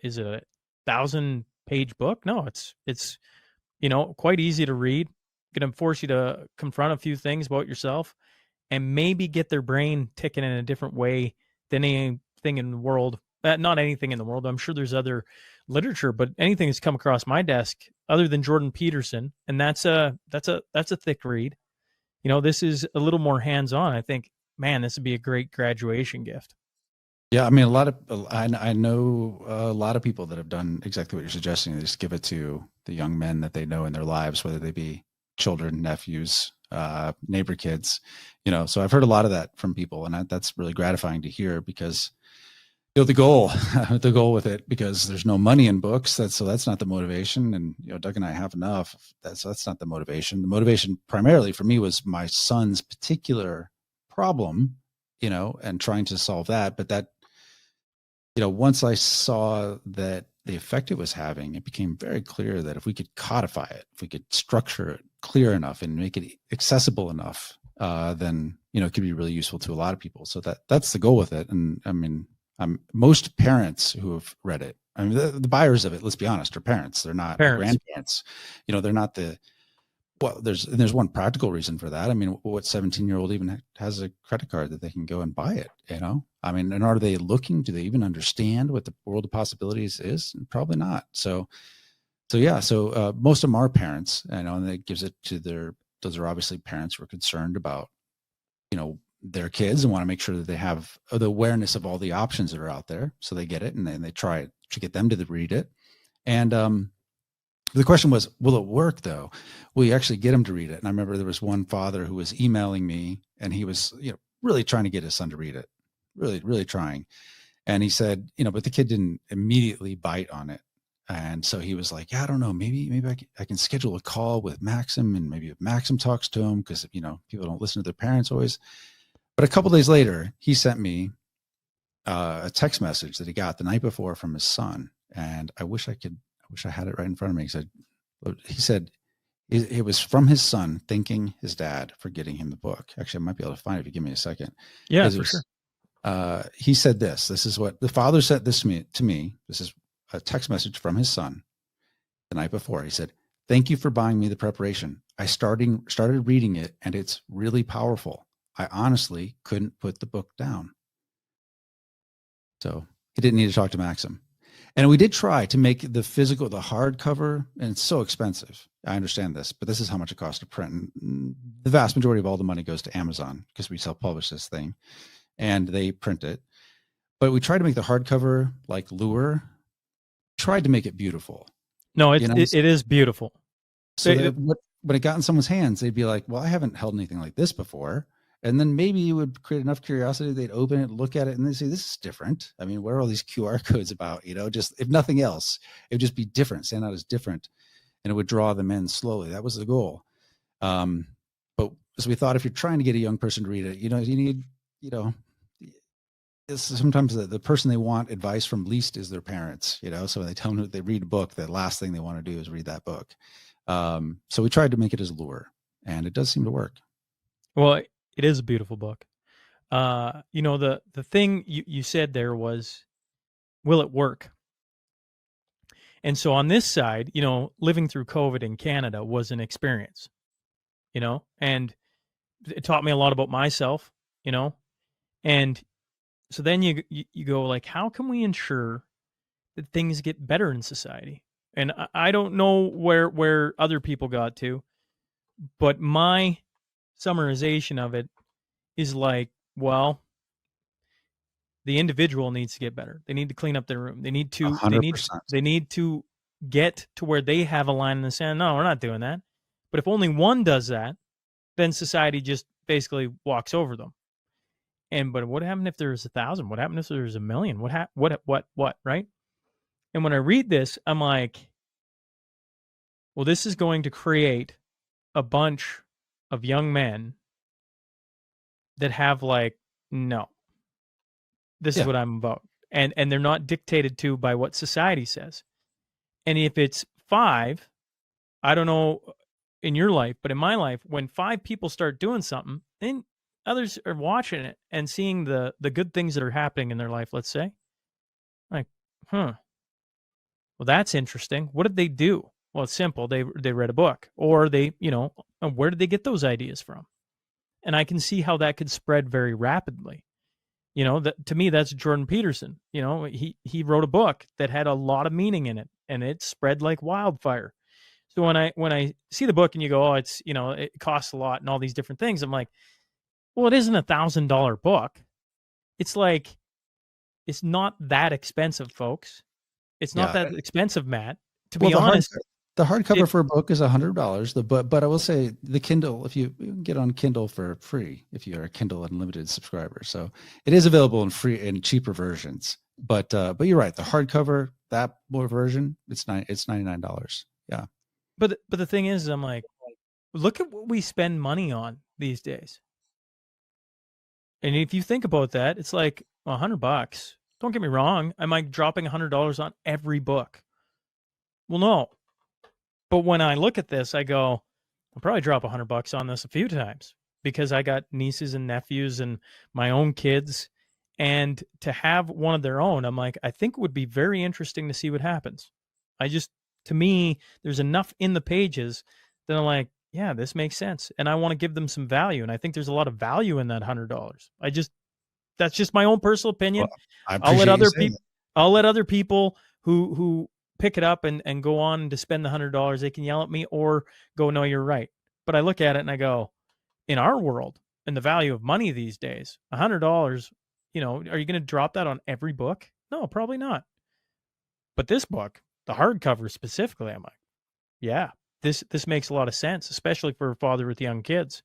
Speaker 13: 1,000-page book? No, it's quite easy to read. Going to force you to confront a few things about yourself and maybe get their brain ticking in a different way than anything in the world. Not anything in the world. I'm sure there's other literature, but anything that's come across my desk other than Jordan Peterson, and that's a thick read. This is a little more hands-on. I think, man, this would be a great graduation gift.
Speaker 1: Yeah, I mean, I know a lot of people that have done exactly what you're suggesting. They just give it to the young men that they know in their lives, whether they be children, nephews, neighbor kids, so I've heard a lot of that from people, and that's really gratifying to hear because the goal with it, because there's no money in books, that's not the motivation. And Doug and I have enough. That's not the motivation. The motivation primarily for me was my son's particular problem, and trying to solve that. But that, once I saw that the effect it was having, it became very clear that if we could codify it, if we could structure it clear enough and make it accessible enough, then it could be really useful to a lot of people. So that's the goal with it. And I mean, most parents who have read it, I mean, the buyers of it, let's be honest, are parents. They're not grandparents. They're not there's one practical reason for that. I mean, what 17-year-old even has a credit card that they can go and buy it, I mean, and are they looking, do they even understand what the world of possibilities is? Probably not. So most of them are parents, and that gives it to those are obviously parents who are concerned about, their kids and want to make sure that they have the awareness of all the options that are out there. So they get it, and then they try to get them to read it. And the question was, will it work though? Will you actually get them to read it? And I remember there was one father who was emailing me, and he was, really trying to get his son to read it, really, really trying. And he said, but the kid didn't immediately bite on it. And so he was like, yeah, I don't know, maybe I can schedule a call with Maxim, and maybe if Maxim talks to him, because, people don't listen to their parents always. But a couple of days later, he sent me a text message that he got the night before from his son. And I wish I had it right in front of me. He said it was from his son thanking his dad for getting him the book. Actually, I might be able to find it if you give me a second.
Speaker 13: Yeah, for sure.
Speaker 1: He said this is what the father said to me. This is a text message from his son the night before. He said, "Thank you for buying me the preparation. I started reading it, and it's really powerful. I honestly couldn't put the book down." So he didn't need to talk to Maxim. And we did try to make the hardcover, and it's so expensive. I understand this, but this is how much it costs to print. And the vast majority of all the money goes to Amazon because we self-publish this thing, and they print it. But we tried to make the hardcover like Lure, tried to make it beautiful.
Speaker 13: No, it is beautiful.
Speaker 1: So when it got in someone's hands, they'd be like, well, I haven't held anything like this before. And then maybe you would create enough curiosity, they'd open it, look at it, and they say, this is different. I mean, what are all these QR codes about? Just if nothing else, it would just be different, stand out as different, and it would draw them in slowly. That was the goal. But so we thought, if you're trying to get a young person to read it, you need, sometimes the person they want advice from least is their parents, so when they tell them they read a book, the last thing they want to do is read that book. So we tried to make it as a lure, and it does seem to work.
Speaker 13: Well, it is a beautiful book. The thing you said there was, will it work? And so on this side, living through COVID in Canada was an experience, and it taught me a lot about myself, and so then you go like, how can we ensure that things get better in society? And I don't know where other people got to, but my summarization of it is like, well, the individual needs to get better. They need to clean up their room. They need to
Speaker 1: 100%.
Speaker 13: they need to get to where they have a line in the sand. No, we're not doing that. But if only one does that, then society just basically walks over them. But what happened if there's 1,000? What happened if there's 1,000,000? What, right? And when I read this, I'm like, well, this is going to create a bunch of young men that have like, no, this is what I'm about. And they're not dictated to by what society says. And if it's 5, I don't know in your life, but in my life, when 5 people start doing something, then others are watching it and seeing the good things that are happening in their life, let's say. Like, well, that's interesting. What did they do? Well, it's simple. They read a book, or they, where did they get those ideas from? And I can see how that could spread very rapidly. To me, that's Jordan Peterson. He wrote a book that had a lot of meaning in it, and it spread like wildfire. So when I see the book and you go, oh, it's, it costs a lot and all these different things, I'm like, well, it isn't $1,000 book. It's like, it's not that expensive, folks. It's not that expensive, Matt. To be honest,
Speaker 1: the hardcover for a book is $100. But I will say the Kindle, if you can get on Kindle for free, if you're a Kindle Unlimited subscriber. So it is available in free and cheaper versions. But you're right. The hardcover, that more version, it's $99. Yeah.
Speaker 13: But the thing is, I'm like, look at what we spend money on these days. And if you think about that, it's like $100. Don't get me wrong. Am I dropping $100 on every book? Well, no. But when I look at this, I go, I'll probably drop $100 on this a few times, because I got nieces and nephews and my own kids. And to have one of their own, I'm like, I think it would be very interesting to see what happens. To me, there's enough in the pages that I'm like, yeah, this makes sense. And I want to give them some value. And I think there's a lot of value in that $100. That's just my own personal opinion.
Speaker 1: Well,
Speaker 13: I'll let other people who pick it up and go on to spend the $100, they can yell at me or go, no, you're right. But I look at it and I go, in our world and the value of money these days, $100, are you going to drop that on every book? No, probably not. But this book, the hardcover specifically, I'm like, yeah, this makes a lot of sense, especially for a father with young kids.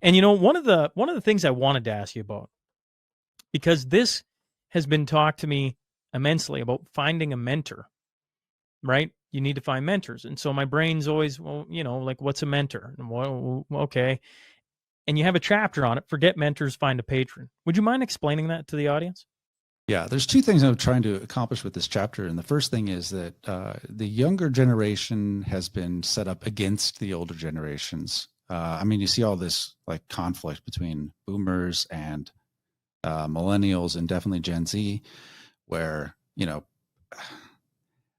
Speaker 13: And one of the things I wanted to ask you about, because this has been talked to me immensely about finding a mentor, right? You need to find mentors. And so my brain's always, well, like, what's a mentor? And, well, okay. And you have a chapter on it, forget mentors, find a patron. Would you mind explaining that to the audience?
Speaker 1: Yeah, there's 2 things I'm trying to accomplish with this chapter. And the first thing is that the younger generation has been set up against the older generations. You see all this like conflict between boomers and millennials, and definitely Gen Z, where,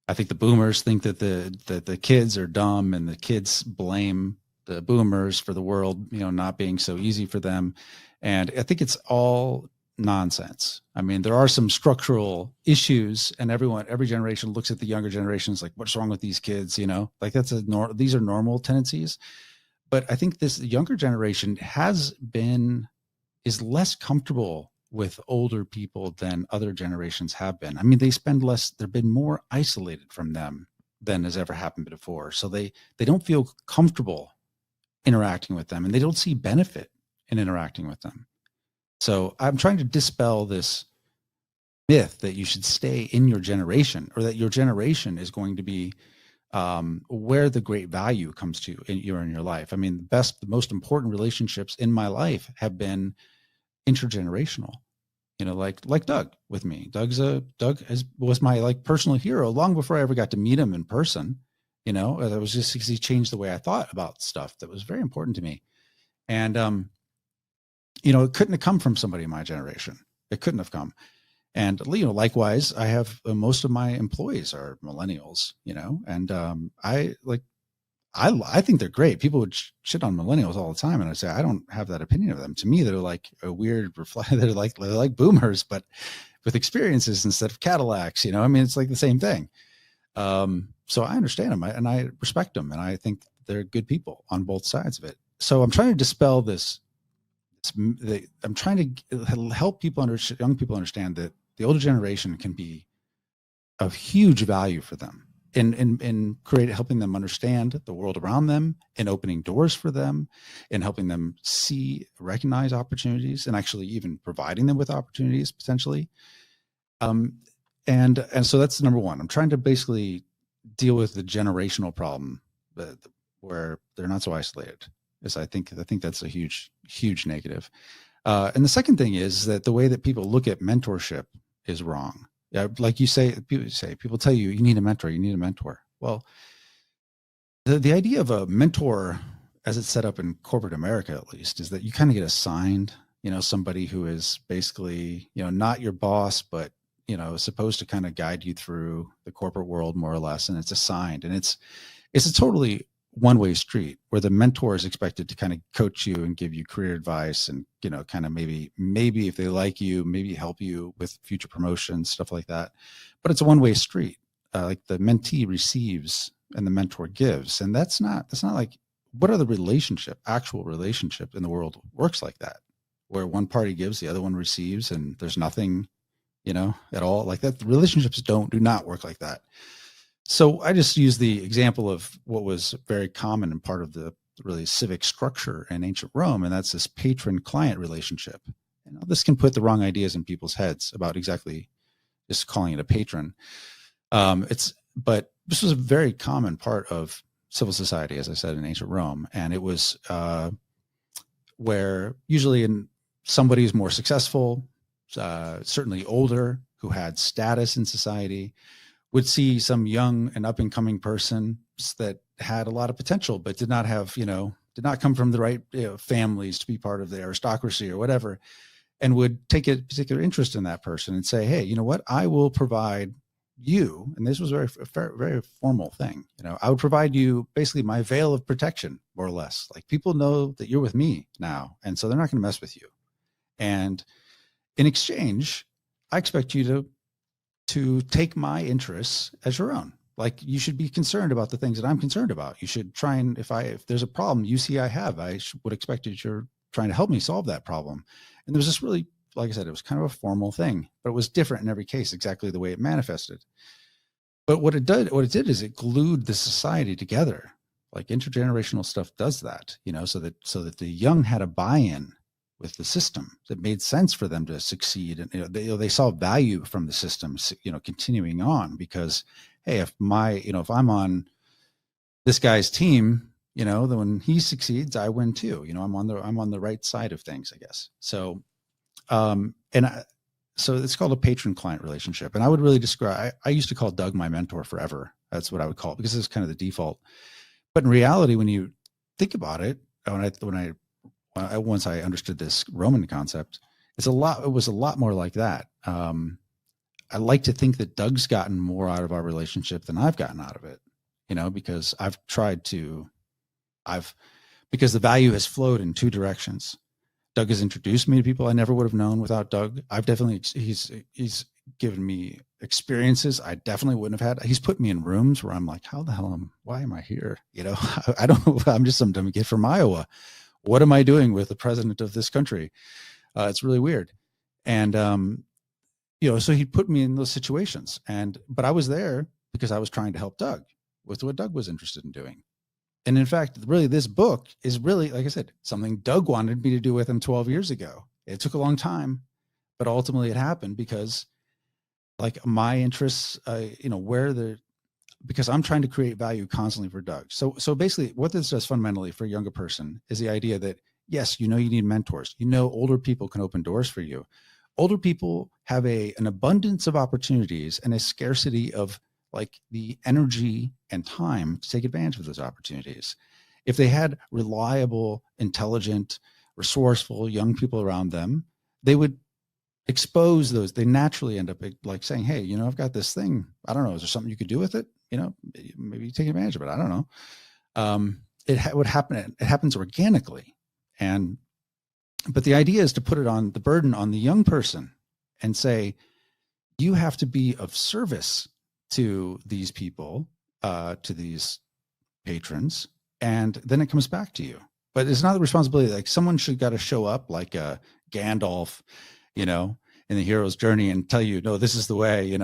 Speaker 1: I think the boomers think that the kids are dumb, and the kids blame the boomers for the world, not being so easy for them. And I think it's all nonsense. There are some structural issues, and every generation looks at the younger generations like, what's wrong with these kids? Like these are normal tendencies. But I think this younger generation is less comfortable with older people than other generations have been. They've been more isolated from them than has ever happened before. So they don't feel comfortable interacting with them, and they don't see benefit in interacting with them. So I'm trying to dispel this myth that you should stay in your generation, or that your generation is going to be where the great value comes to in your life. I mean, the most important relationships in my life have been intergenerational. Like Doug with me. Doug was my like personal hero long before I ever got to meet him in person. That was just because he changed the way I thought about stuff that was very important to me. And it couldn't have come from somebody in my generation. It couldn't have come. And likewise, I have most of my employees are millennials. And I think they're great. People would shit on millennials all the time, and I say I don't have that opinion of them. To me, they're like a weird they're like boomers, but with experiences instead of Cadillacs. I mean, it's like the same thing. So I understand them, and I respect them, and I think they're good people on both sides of it. So I'm trying to dispel this. I'm trying to help young people understand that the older generation can be of huge value for them in helping them understand the world around them, and opening doors for them, and helping them recognize opportunities, and actually even providing them with opportunities potentially. And so that's number one. I'm trying to basically deal with the generational problem where they're not so isolated. I think that's a huge negative. And the second thing is that the way that people look at mentorship is wrong. Yeah, like people tell you need a mentor. You need a mentor. Well, the idea of a mentor, as it's set up in corporate America, at least, is that you kind of get assigned, somebody who is basically, not your boss, but supposed to kind of guide you through the corporate world more or less, and it's assigned, and it's a totally one-way street where the mentor is expected to kind of coach you and give you career advice, and kind of maybe if they like you, maybe help you with future promotions, stuff like that. But it's a one-way street. Like the mentee receives and the mentor gives, and that's not like what other actual relationship in the world works like that, where one party gives, the other one receives, and there's nothing at all like that. The relationships do not work like that. So I just use the example of what was very common and part of the really civic structure in ancient Rome, and that's this patron-client relationship. This can put the wrong ideas in people's heads about exactly just calling it a patron. But this was a very common part of civil society, as I said, in ancient Rome, and it was where usually somebody who's more successful, certainly older, who had status in society, would see some young and up-and-coming person that had a lot of potential, but did not come from the right families to be part of the aristocracy or whatever, and would take a particular interest in that person and say, hey, you know what, I will provide you, and this was a very formal thing, I would provide you basically my veil of protection, more or less. Like, people know that you're with me now, and so they're not going to mess with you. And in exchange, I expect you to take my interests as your own. Like, you should be concerned about the things that I'm concerned about. You should try and, if there's a problem you see I would expect that you're trying to help me solve that problem. And there was this really, like I said, it was kind of a formal thing, but it was different in every case, exactly the way it manifested. But what it did is it glued the society together. Like, intergenerational stuff does that, so that the young had a buy-in with the system that made sense for them to succeed. And they saw value from the system, continuing on, because, hey, if I'm on this guy's team, then when he succeeds, I win too. I'm on the right side of things, I guess. So, so it's called a patron-client relationship. And I would really describe, I used to call Doug my mentor forever. That's what I would call it, because it's kind of the default. But in reality, when you think about it, once I understood this Roman concept, it was a lot more like that. I like to think that Doug's gotten more out of our relationship than I've gotten out of it, because because the value has flowed in two directions. Doug has introduced me to people I never would have known without Doug. He's given me experiences I definitely wouldn't have had. He's put me in rooms where I'm like, why am I here? I don't know. I'm just some dumb kid from Iowa. What am I doing with the president of this country? It's really weird. And, so he put me in those situations, but I was there because I was trying to help Doug with what Doug was interested in doing. And in fact, really, this book is really, like I said, something Doug wanted me to do with him 12 years ago. It took a long time, but ultimately it happened because like my interests, because I'm trying to create value constantly for Doug. So basically what this does fundamentally for a younger person is the idea that, yes, you need mentors. Older people can open doors for you. Older people have an abundance of opportunities and a scarcity of like the energy and time to take advantage of those opportunities. If they had reliable, intelligent, resourceful young people around them, they would expose those. They naturally end up like saying, hey, I've got this thing. I don't know. Is there something you could do with it? Maybe you take advantage of it. I don't know. It would happen. It happens organically. But the idea is to put the burden on the young person and say, you have to be of service to these people, to these patrons, and then it comes back to you. But it's not the responsibility. Like someone got to show up like a Gandalf, in the hero's journey and tell you, no, this is the way.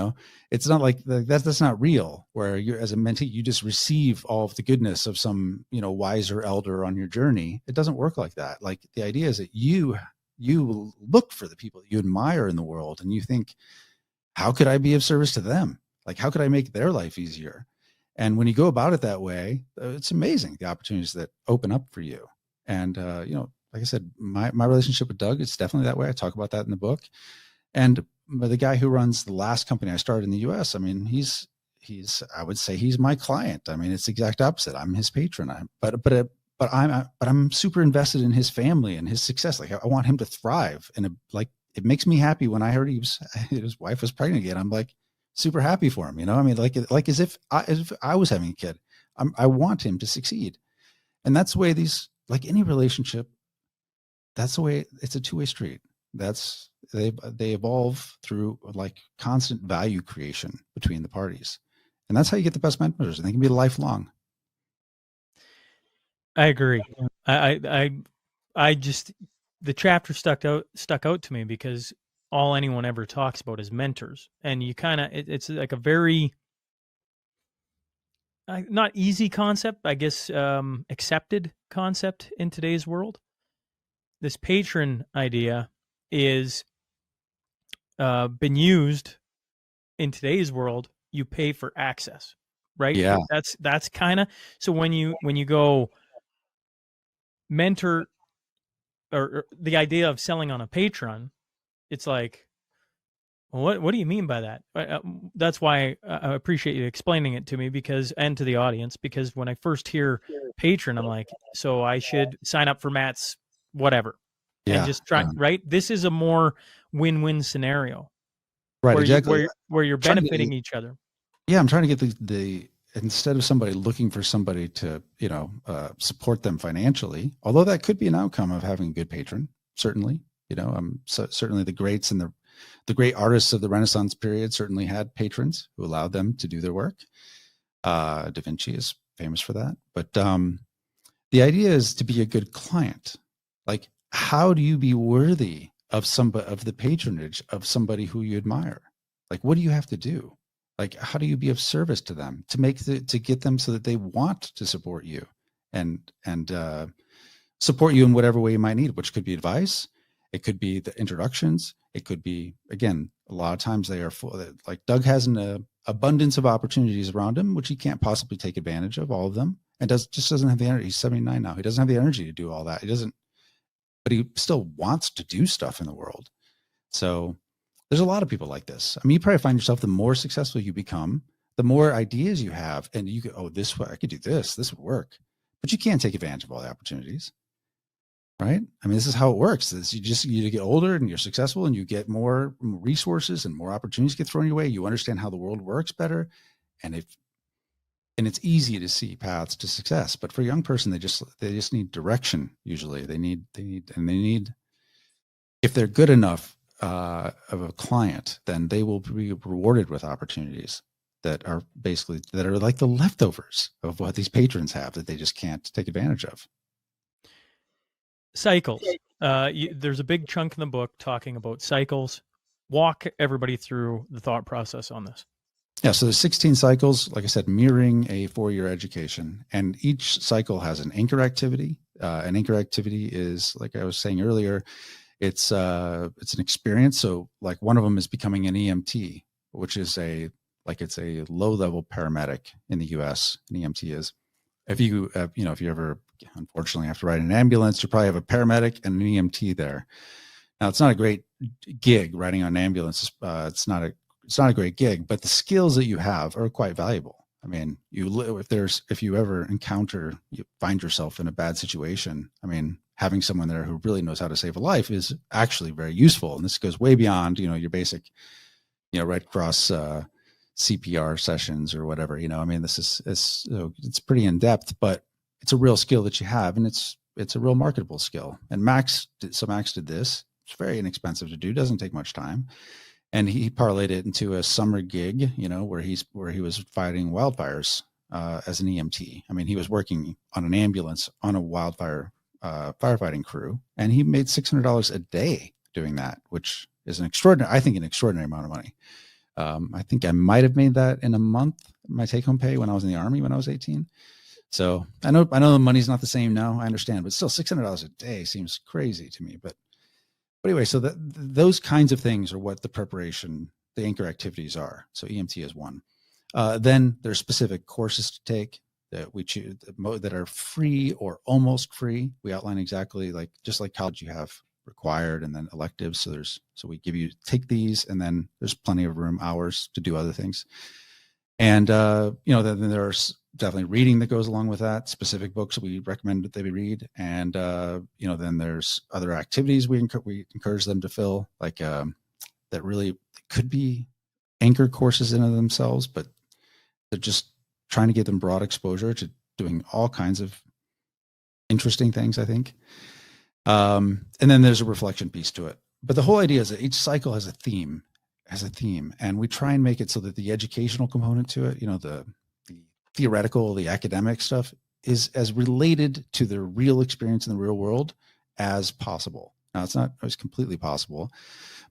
Speaker 1: It's not like that's not real, where you're, as a mentee, you just receive all of the goodness of some, wiser elder on your journey. It doesn't work like that. Like the idea is that you look for the people that you admire in the world and you think, how could I be of service to them? Like, how could I make their life easier? And when you go about it that way, it's amazing the opportunities that open up for you. And, like I said, my relationship with Doug, it's definitely that way. I talk about that in the book. And the guy who runs the last company I started in the US, I mean, he's I would say he's my client. I mean, it's the exact opposite. I'm his patron. But I'm super invested in his family and his success. Like I want him to thrive. And it makes me happy when I heard his wife was pregnant again. I'm like super happy for him. I mean, like as if I was having a kid. I want him to succeed. And that's the way like any relationship, that's the way it's a two-way street. They evolve through like constant value creation between the parties. And that's how you get the best mentors. And they can be lifelong.
Speaker 13: I agree. I just, the chapter stuck out to me because all anyone ever talks about is mentors. And you kind of, it's like a very, not easy concept, I guess, accepted concept in today's world. This patron idea is been used in today's world. You pay for access, right?
Speaker 1: Yeah.
Speaker 13: That's kind of, so when you go mentor, or the idea of selling on a patron, it's like, what do you mean by that? That's why I appreciate you explaining it to me, and to the audience, because when I first hear patron, I'm like, so I should sign up for Matt's whatever, and just try, right? This is a more win-win scenario,
Speaker 1: right?
Speaker 13: Where
Speaker 1: Exactly.
Speaker 13: where you're benefiting each other.
Speaker 1: Yeah, I'm trying to get the instead of somebody looking for somebody to support them financially, although that could be an outcome of having a good patron. Certainly, certainly the greats and the great artists of the Renaissance period certainly had patrons who allowed them to do their work. Da Vinci is famous for that. But the idea is to be a good client. Like, how do you be worthy of the patronage of somebody who you admire? Like, what do you have to do? Like, how do you be of service to them to get them so that they want to support you and support you in whatever way you might need, which could be advice. It could be the introductions. It could be, again, a lot of times they are full. Like Doug has an abundance of opportunities around him, which he can't possibly take advantage of all of them, and just doesn't have the energy. He's 79 now. He doesn't have the energy to do all that. But he still wants to do stuff in the world. So there's a lot of people like this. I mean, you probably find yourself, the more successful you become, the more ideas you have, and you go, oh, this way, I could do this. This would work. But you can't take advantage of all the opportunities. Right? I mean, this is how it works. You get older and you're successful and you get more resources and more opportunities get thrown your way. You understand how the world works better. And it's easy to see paths to success. But for a young person, they just need direction. Usually they need, if they're good enough of a client, then they will be rewarded with opportunities that are like the leftovers of what these patrons have that they just can't take advantage of.
Speaker 13: Cycles. There's a big chunk in the book talking about cycles. Walk everybody through the thought process on this.
Speaker 1: Yeah, so there's 16 cycles, like I said, mirroring a 4-year education, and each cycle has an anchor activity. An anchor activity is, like I was saying earlier, it's an experience. So, like one of them is becoming an EMT, which is it's a low-level paramedic in the U.S. An EMT is. If you if you ever unfortunately have to ride an ambulance, you probably have a paramedic and an EMT there. Now, it's not a great gig riding on an ambulance. It's not a great gig, but the skills that you have are quite valuable. I mean, if you ever you find yourself in a bad situation, I mean, having someone there who really knows how to save a life is actually very useful. And this goes way beyond, your basic, Red Cross CPR sessions or whatever. I mean, it's pretty in depth, but it's a real skill that you have, and it's a real marketable skill. And Max did this. It's very inexpensive to do. Doesn't take much time. And he parlayed it into a summer gig, where he was fighting wildfires as an EMT. I mean, he was working on an ambulance on a wildfire firefighting crew, and he made $600 a day doing that, which is an extraordinary amount of money. I think I might have made that in a month, my take-home pay, when I was in the Army when I was 18. So I know the money's not the same now. I understand, but still $600 a day seems crazy to me. But anyway, so those kinds of things are what the anchor activities are. So EMT is one. Then there's specific courses to take that we choose that are free or almost free. We outline exactly just like college, you have required and then electives. So we take these, and then there's plenty of hours to do other things. And, then there's definitely reading that goes along with that, specific books that we recommend that they read. And, then there's other activities we encourage them to fill, that really could be anchor courses in and of themselves, but they're just trying to give them broad exposure to doing all kinds of interesting things, I think. And then there's a reflection piece to it. But the whole idea is that each cycle has a theme, and we try and make it so that the educational component to it, the theoretical, the academic stuff, is as related to the real experience in the real world as possible. Now, it's not always completely possible,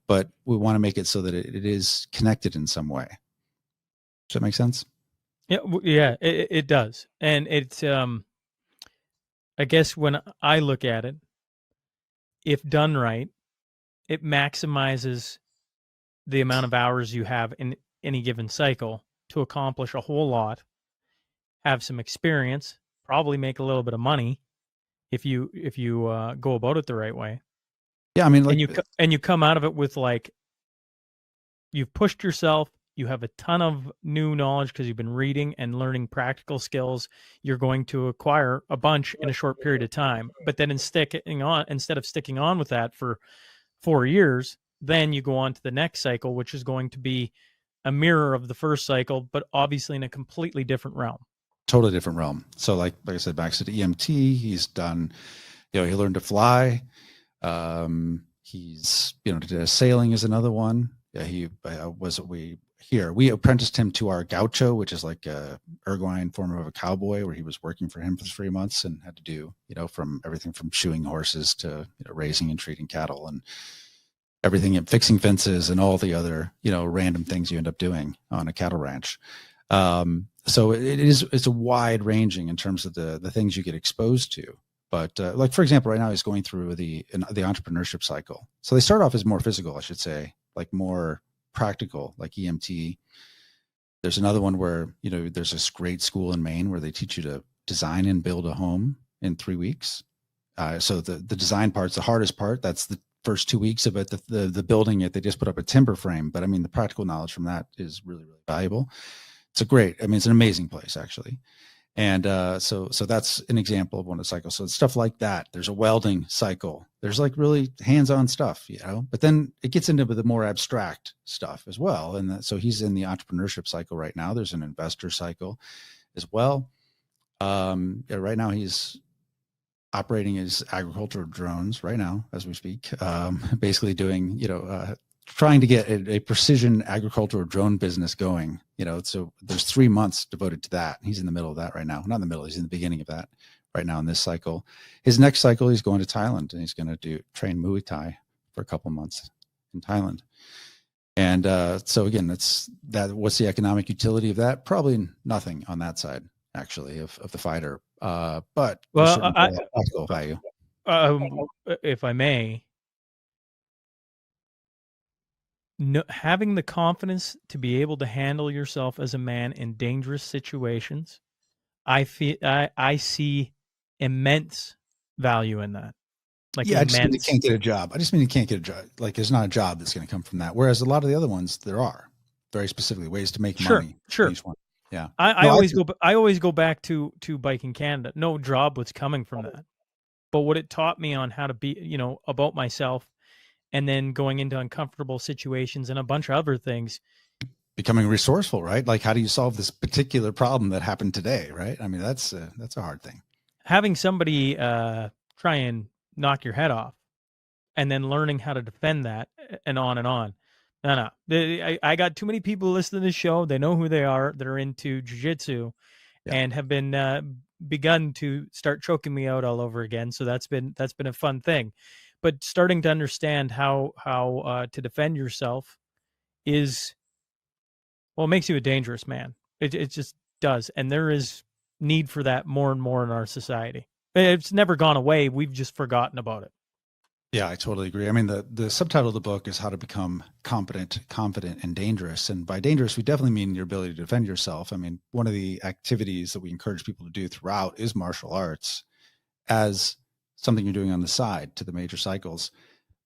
Speaker 1: but we want to make it so that it is connected in some way. Does that make sense?
Speaker 13: Yeah, it does. And it's, I guess when I look at it, if done right, it maximizes the amount of hours you have in any given cycle to accomplish a whole lot, have some experience, probably make a little bit of money if you go about it the right way.
Speaker 1: Yeah, I mean,
Speaker 13: and you come out of it with you've pushed yourself. You have a ton of new knowledge because you've been reading and learning practical skills. You're going to acquire a bunch in a short period of time. But then instead of sticking on with that for 4 years, then you go on to the next cycle, which is going to be a mirror of the first cycle, but obviously in a completely different realm.
Speaker 1: Totally different realm. So like I said, Max did EMT. He's done, he learned to fly. He's, sailing is another one. Yeah, we apprenticed him to our gaucho, which is like a Uruguayan form of a cowboy, where he was working for him for 3 months and had to do, from everything from shoeing horses to, raising and treating cattle and everything, and fixing fences and all the other, random things you end up doing on a cattle ranch. So it's a wide ranging in terms of the things you get exposed to. But like, for example, right now he's going through the entrepreneurship cycle. So they start off as more physical, I should say, like more practical, like EMT. There's another one where, there's this great school in Maine where they teach you to design and build a home in 3 weeks. So the design part's the hardest part. That's the first 2 weeks of it. The building it, they just put up a timber frame. But I mean, the practical knowledge from that is really, really valuable. It's an amazing place, actually. And so that's an example of one of the cycles. So stuff like that. There's a welding cycle. There's like really hands-on stuff, but then it gets into the more abstract stuff as well. And so he's in the entrepreneurship cycle right now. There's an investor cycle as well. Right now he's operating his agricultural drones right now as we speak, basically doing, trying to get a precision agricultural drone business going, so there's 3 months devoted to that. He's in the middle of that right now. Not in the middle, he's in the beginning of that right now in this cycle. His next cycle, he's going to Thailand, and he's going to train Muay Thai for a couple months in Thailand. And so again, what's the economic utility of that? Probably nothing on that side, actually, of the fighter. But there's
Speaker 13: Well,
Speaker 1: certainly practical value.
Speaker 13: if I may, having the confidence to be able to handle yourself as a man in dangerous situations, I see immense value in that. Like,
Speaker 1: Yeah, I just mean you
Speaker 13: immense.
Speaker 1: can't get a job. I just mean you can't get a job. Like, there's not a job that's going to come from that. Whereas a lot of the other ones, there are very specifically ways to make money.
Speaker 13: Sure.
Speaker 1: Each one. Yeah.
Speaker 13: I always go back to Biking Canada. No job was coming from that, but what it taught me on how to be, about myself, and then going into uncomfortable situations and a bunch of other things.
Speaker 1: Becoming resourceful, right? Like, how do you solve this particular problem that happened today, right? I mean, that's a hard thing.
Speaker 13: Having somebody try and knock your head off, and then learning how to defend that, and on and on. No. I got too many people listening to this show. They know who they are. They're into jiu-jitsu, and have been begun to start choking me out all over again. So that's been a fun thing. But starting to understand how to defend yourself is, well, it makes you a dangerous man. It just does. And there is need for that more and more in our society. It's never gone away. We've just forgotten about it.
Speaker 1: Yeah, I totally agree. I mean, the subtitle of the book is How to Become Competent, Confident, and Dangerous. And by dangerous, we definitely mean your ability to defend yourself. I mean, one of the activities that we encourage people to do throughout is martial arts as something you're doing on the side to the major cycles.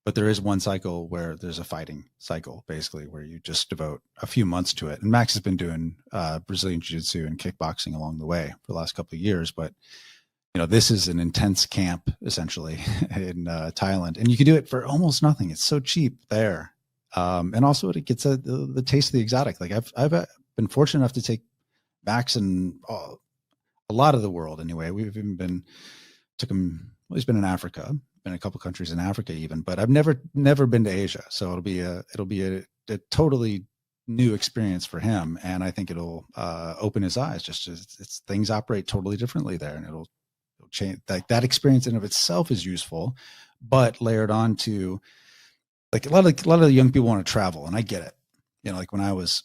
Speaker 1: But there is one cycle where there's a fighting cycle, basically, where you just devote a few months to it. And Max has been doing Brazilian jiu-jitsu and kickboxing along the way for the last couple of years. But this is an intense camp essentially in Thailand, and you can do it for almost nothing. It's so cheap there. And also it gets the taste of the exotic. Like I've been fortunate enough to take Max and a lot of the world anyway. We've even took him, well, he's been in Africa, been in a couple countries in Africa even, but I've never been to Asia. So it'll be a totally new experience for him. And I think it'll open his eyes. Just as things operate totally differently there, and it'll change. Like that experience in of itself is useful, but layered on to like a lot of the young people want to travel, and I get it. Like when I was,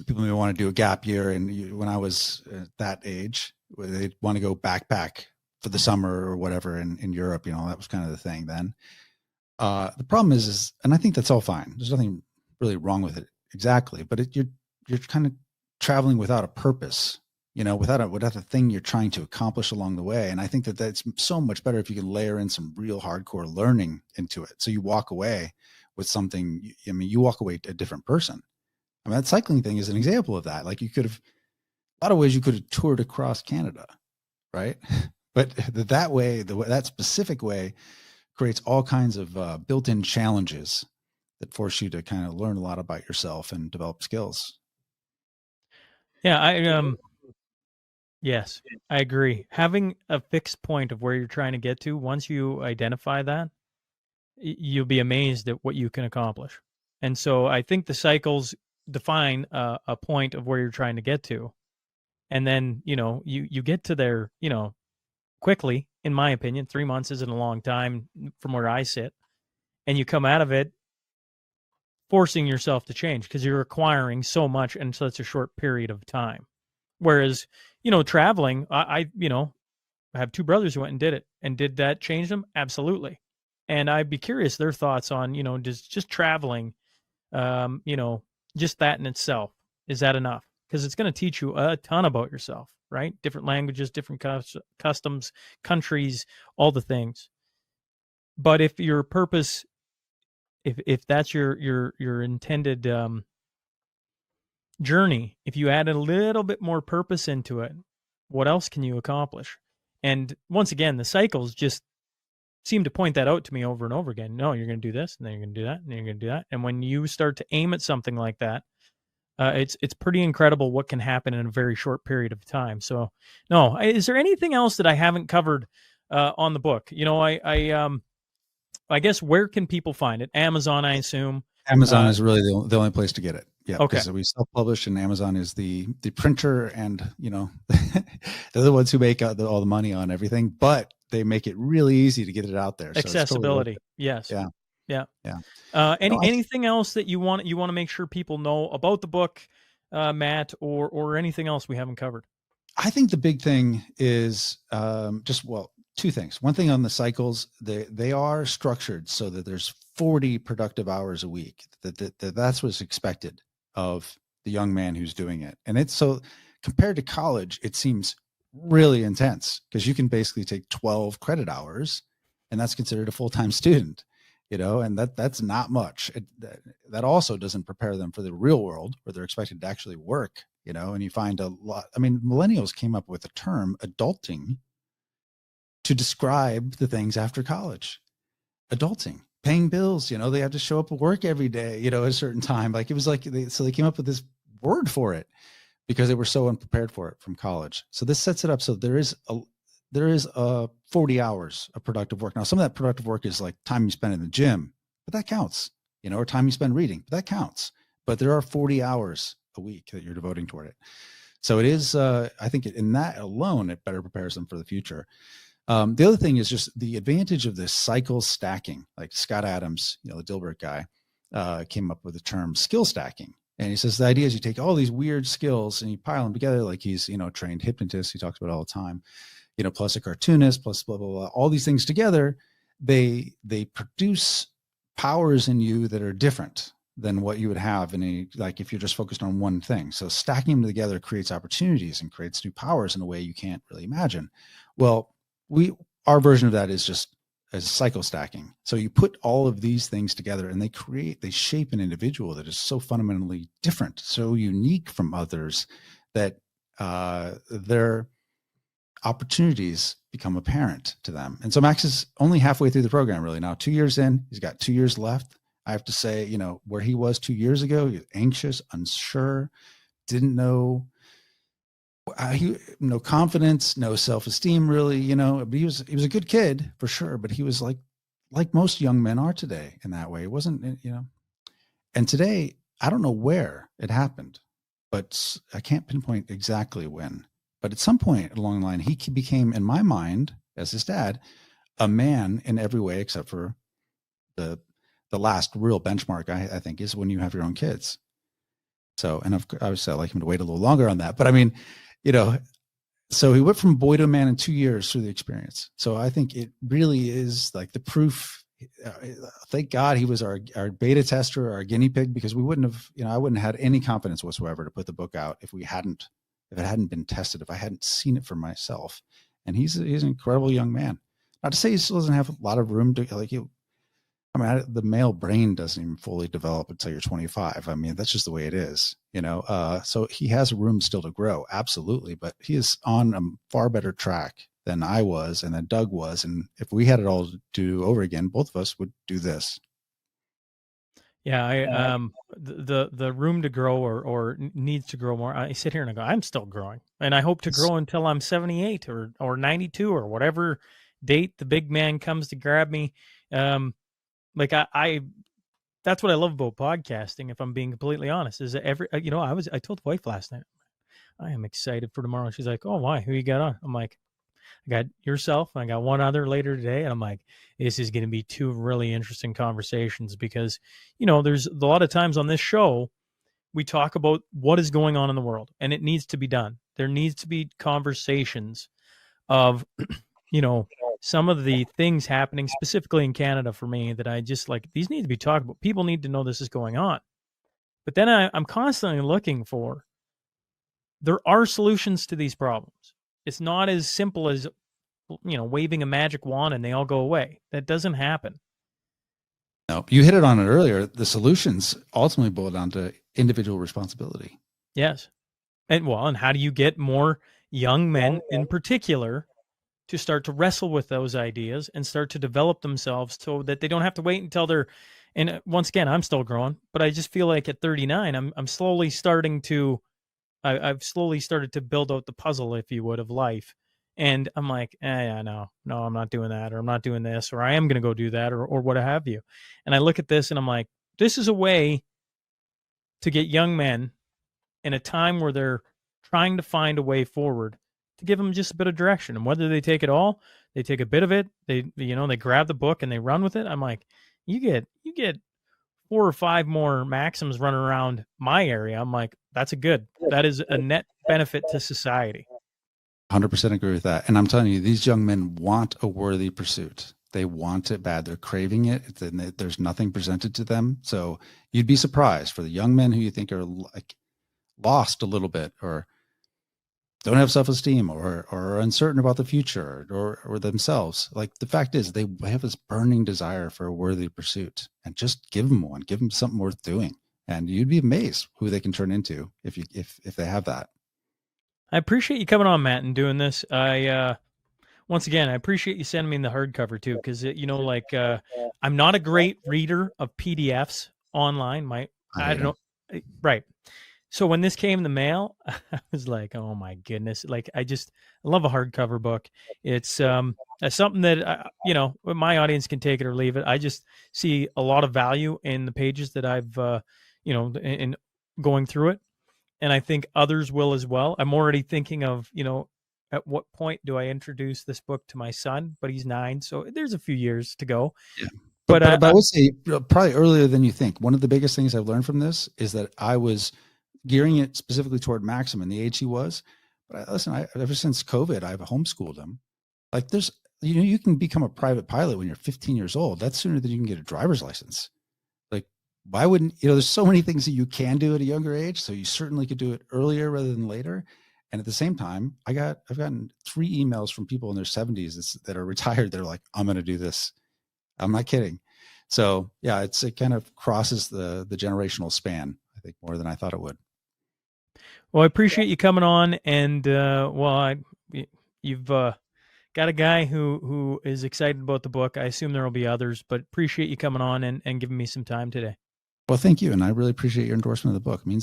Speaker 1: people may want to do a gap year, and when I was that age, they'd want to go backpack for the summer or whatever in Europe. That was kind of the thing then. The problem is, and I think that's all fine. There's nothing really wrong with it exactly, but you're kind of traveling without a purpose. Without a thing you're trying to accomplish along the way. And I think that's so much better if you can layer in some real hardcore learning into it. So you walk away with something. I mean, you walk away a different person. I mean, that cycling thing is an example of that. Like a lot of ways you could have toured across Canada, right? But that way, that specific way creates all kinds of built-in challenges that force you to kind of learn a lot about yourself and develop skills.
Speaker 13: Yeah, yes, I agree. Having a fixed point of where you're trying to get to, once you identify that, you'll be amazed at what you can accomplish. And so I think the cycles define a point of where you're trying to get to. And then, you get to there, quickly, in my opinion. 3 months isn't a long time from where I sit. And you come out of it forcing yourself to change because you're acquiring so much in such a short period of time. Whereas, traveling, I have two brothers who went and did it. And did that change them? Absolutely. And I'd be curious their thoughts on, just traveling, just that in itself. Is that enough? Because it's going to teach you a ton about yourself, right? Different languages, different customs, countries, all the things. But if your purpose, if that's your intended journey, if you add a little bit more purpose into it, what else can you accomplish? And once again, the cycles just seem to point that out to me over and over again. No, you're going to do this, and then you're going to do that, and then you're going to do that. And when you start to aim at something like that, it's pretty incredible what can happen in a very short period of time. So, no, is there anything else that I haven't covered on the book? I guess where can people find it? Amazon, I assume.
Speaker 1: Amazon is really the only place to get it. Yeah.
Speaker 13: Okay.
Speaker 1: Because we self-publish, and Amazon is the printer, and they're the ones who make all the money on everything, but they make it really easy to get it out there. So
Speaker 13: accessibility.
Speaker 1: totally
Speaker 13: yes.
Speaker 1: Yeah.
Speaker 13: Yeah.
Speaker 1: Yeah.
Speaker 13: Anything else that you want to make sure people know about the book, Matt, or anything else we haven't covered?
Speaker 1: I think the big thing is two things. One thing on the cycles, they are structured so that there's 40 productive hours a week. That's what's expected of the young man who's doing it. And it's so compared to college, it seems really intense because you can basically take 12 credit hours and that's considered a full-time student, and that's not much. That also doesn't prepare them for the real world where they're expected to actually work, and you find a lot. I mean, millennials came up with the term adulting to describe the things after college. Adulting, paying bills, they have to show up at work every day, at a certain time. Like it was like they came up with this word for it because they were so unprepared for it from college. So this sets it up so there is 40 hours of productive work. Now, some of that productive work is like time you spend in the gym, but that counts, or time you spend reading, but that counts. But there are 40 hours a week that you're devoting toward it. So it is, I think in that alone, it better prepares them for the future. The other thing is just the advantage of this cycle stacking. Like Scott Adams, the Dilbert guy, came up with the term skill stacking. And he says the idea is you take all these weird skills and you pile them together. Like he's, a trained hypnotist. He talks about it all the time, plus a cartoonist, plus blah, blah, blah, all these things together. They produce powers in you that are different than what you would have if you're just focused on one thing. So stacking them together creates opportunities and creates new powers in a way you can't really imagine. Well, our version of that is just as cycle stacking. So you put all of these things together and they shape an individual that is so fundamentally different, so unique from others that their opportunities become apparent to them. And so Max is only halfway through the program really now, 2 years in, he's got 2 years left. I have to say, where he was 2 years ago, he was anxious, unsure, didn't know, no confidence, no self-esteem really, but he was a good kid for sure, but he was like most young men are today in that way. It wasn't, and today, I don't know where it happened, but I can't pinpoint exactly when, but at some point along the line, he became, in my mind, as his dad, a man in every way, except for the last real benchmark, I think, is when you have your own kids. So, and obviously I like him to wait a little longer on that, but I mean, so he went from boy to man in 2 years through the experience. So I think it really is like the proof. Thank God he was our beta tester, our guinea pig, because we wouldn't have, I wouldn't have had any confidence whatsoever to put the book out if it hadn't been tested, if I hadn't seen it for myself. And he's an incredible young man. Not to say he still doesn't have a lot of room to the male brain doesn't even fully develop until you're 25. I mean, that's just the way it is, so he has room still to grow. Absolutely. But he is on a far better track than I was and than Doug was. And if we had it all to do over again, both of us would do this.
Speaker 13: Yeah. The room to grow or needs to grow more. I sit here and I go, I'm still growing and I hope to grow until I'm 78 or 92 or whatever date the big man comes to grab me. Like I that's what I love about podcasting. If I'm being completely honest, is that I told the wife last night, I am excited for tomorrow. She's like, oh, why? Who you got on? I'm like, I got yourself and I got one other later today. And I'm like, this is going to be two really interesting conversations because, there's a lot of times on this show, we talk about what is going on in the world and it needs to be done. There needs to be conversations of, some of the things happening specifically in Canada for me that I just like, these need to be talked about. People need to know this is going on. But then I'm constantly looking for, there are solutions to these problems. It's not as simple as, waving a magic wand and they all go away. That doesn't happen.
Speaker 1: No, you hit it on it earlier. The solutions ultimately boil down to individual responsibility.
Speaker 13: Yes. And how do you get more young men in particular to start to wrestle with those ideas and start to develop themselves so that they don't have to wait until they're, and once again, I'm still growing, but I just feel like at 39, I'm slowly starting to, I've slowly started to build out the puzzle, if you would, of life. And I'm like, no, I'm not doing that, or I'm not doing this, or I am going to go do that, or what have you. And I look at this and I'm like, this is a way to get young men in a time where they're trying to find a way forward, to give them just a bit of direction. And whether they take it all, they take a bit of it, they grab the book and they run with it. I'm like, you get 4 or 5 more Maxims running around my area. I'm like, that is a net benefit to society.
Speaker 1: 100% agree with that. And I'm telling you, these young men want a worthy pursuit. They want it bad. They're craving it. There's nothing presented to them. So you'd be surprised for the young men who you think are like lost a little bit, or don't have self-esteem, or are uncertain about the future, or themselves. Like, the fact is, they have this burning desire for a worthy pursuit, and just give them one, give them something worth doing. And you'd be amazed who they can turn into if they have that.
Speaker 13: I appreciate you coming on, Matt, and doing this. Once again, I appreciate you sending me the hardcover too, because I'm not a great reader of PDFs online. I don't know, right? So when this came in the mail, I was like, oh my goodness! Like, I love a hardcover book. It's something that my audience can take it or leave it. I just see a lot of value in the pages that I've in going through it. And I think others will as well. I'm already thinking of, at what point do I introduce this book to my son? But he's 9, so there's a few years to go.
Speaker 1: Yeah. But I would say probably earlier than you think. One of the biggest things I've learned from this is that I was gearing it specifically toward Maxim and the age he was. But ever since COVID, I've homeschooled him. Like, you can become a private pilot when you're 15 years old. That's sooner than you can get a driver's license. Like, why wouldn't, there's so many things that you can do at a younger age. So you certainly could do it earlier rather than later. And at the same time, I've gotten 3 emails from people in their 70s that are retired. They're like, I'm going to do this. I'm not kidding. So yeah, it kind of crosses the generational span, I think, more than I thought it would.
Speaker 13: Well, I appreciate you coming on, and you've got a guy who is excited about the book. I assume there will be others, but appreciate you coming on and giving me some time today.
Speaker 1: Well, thank you. And I really appreciate your endorsement of the book. It means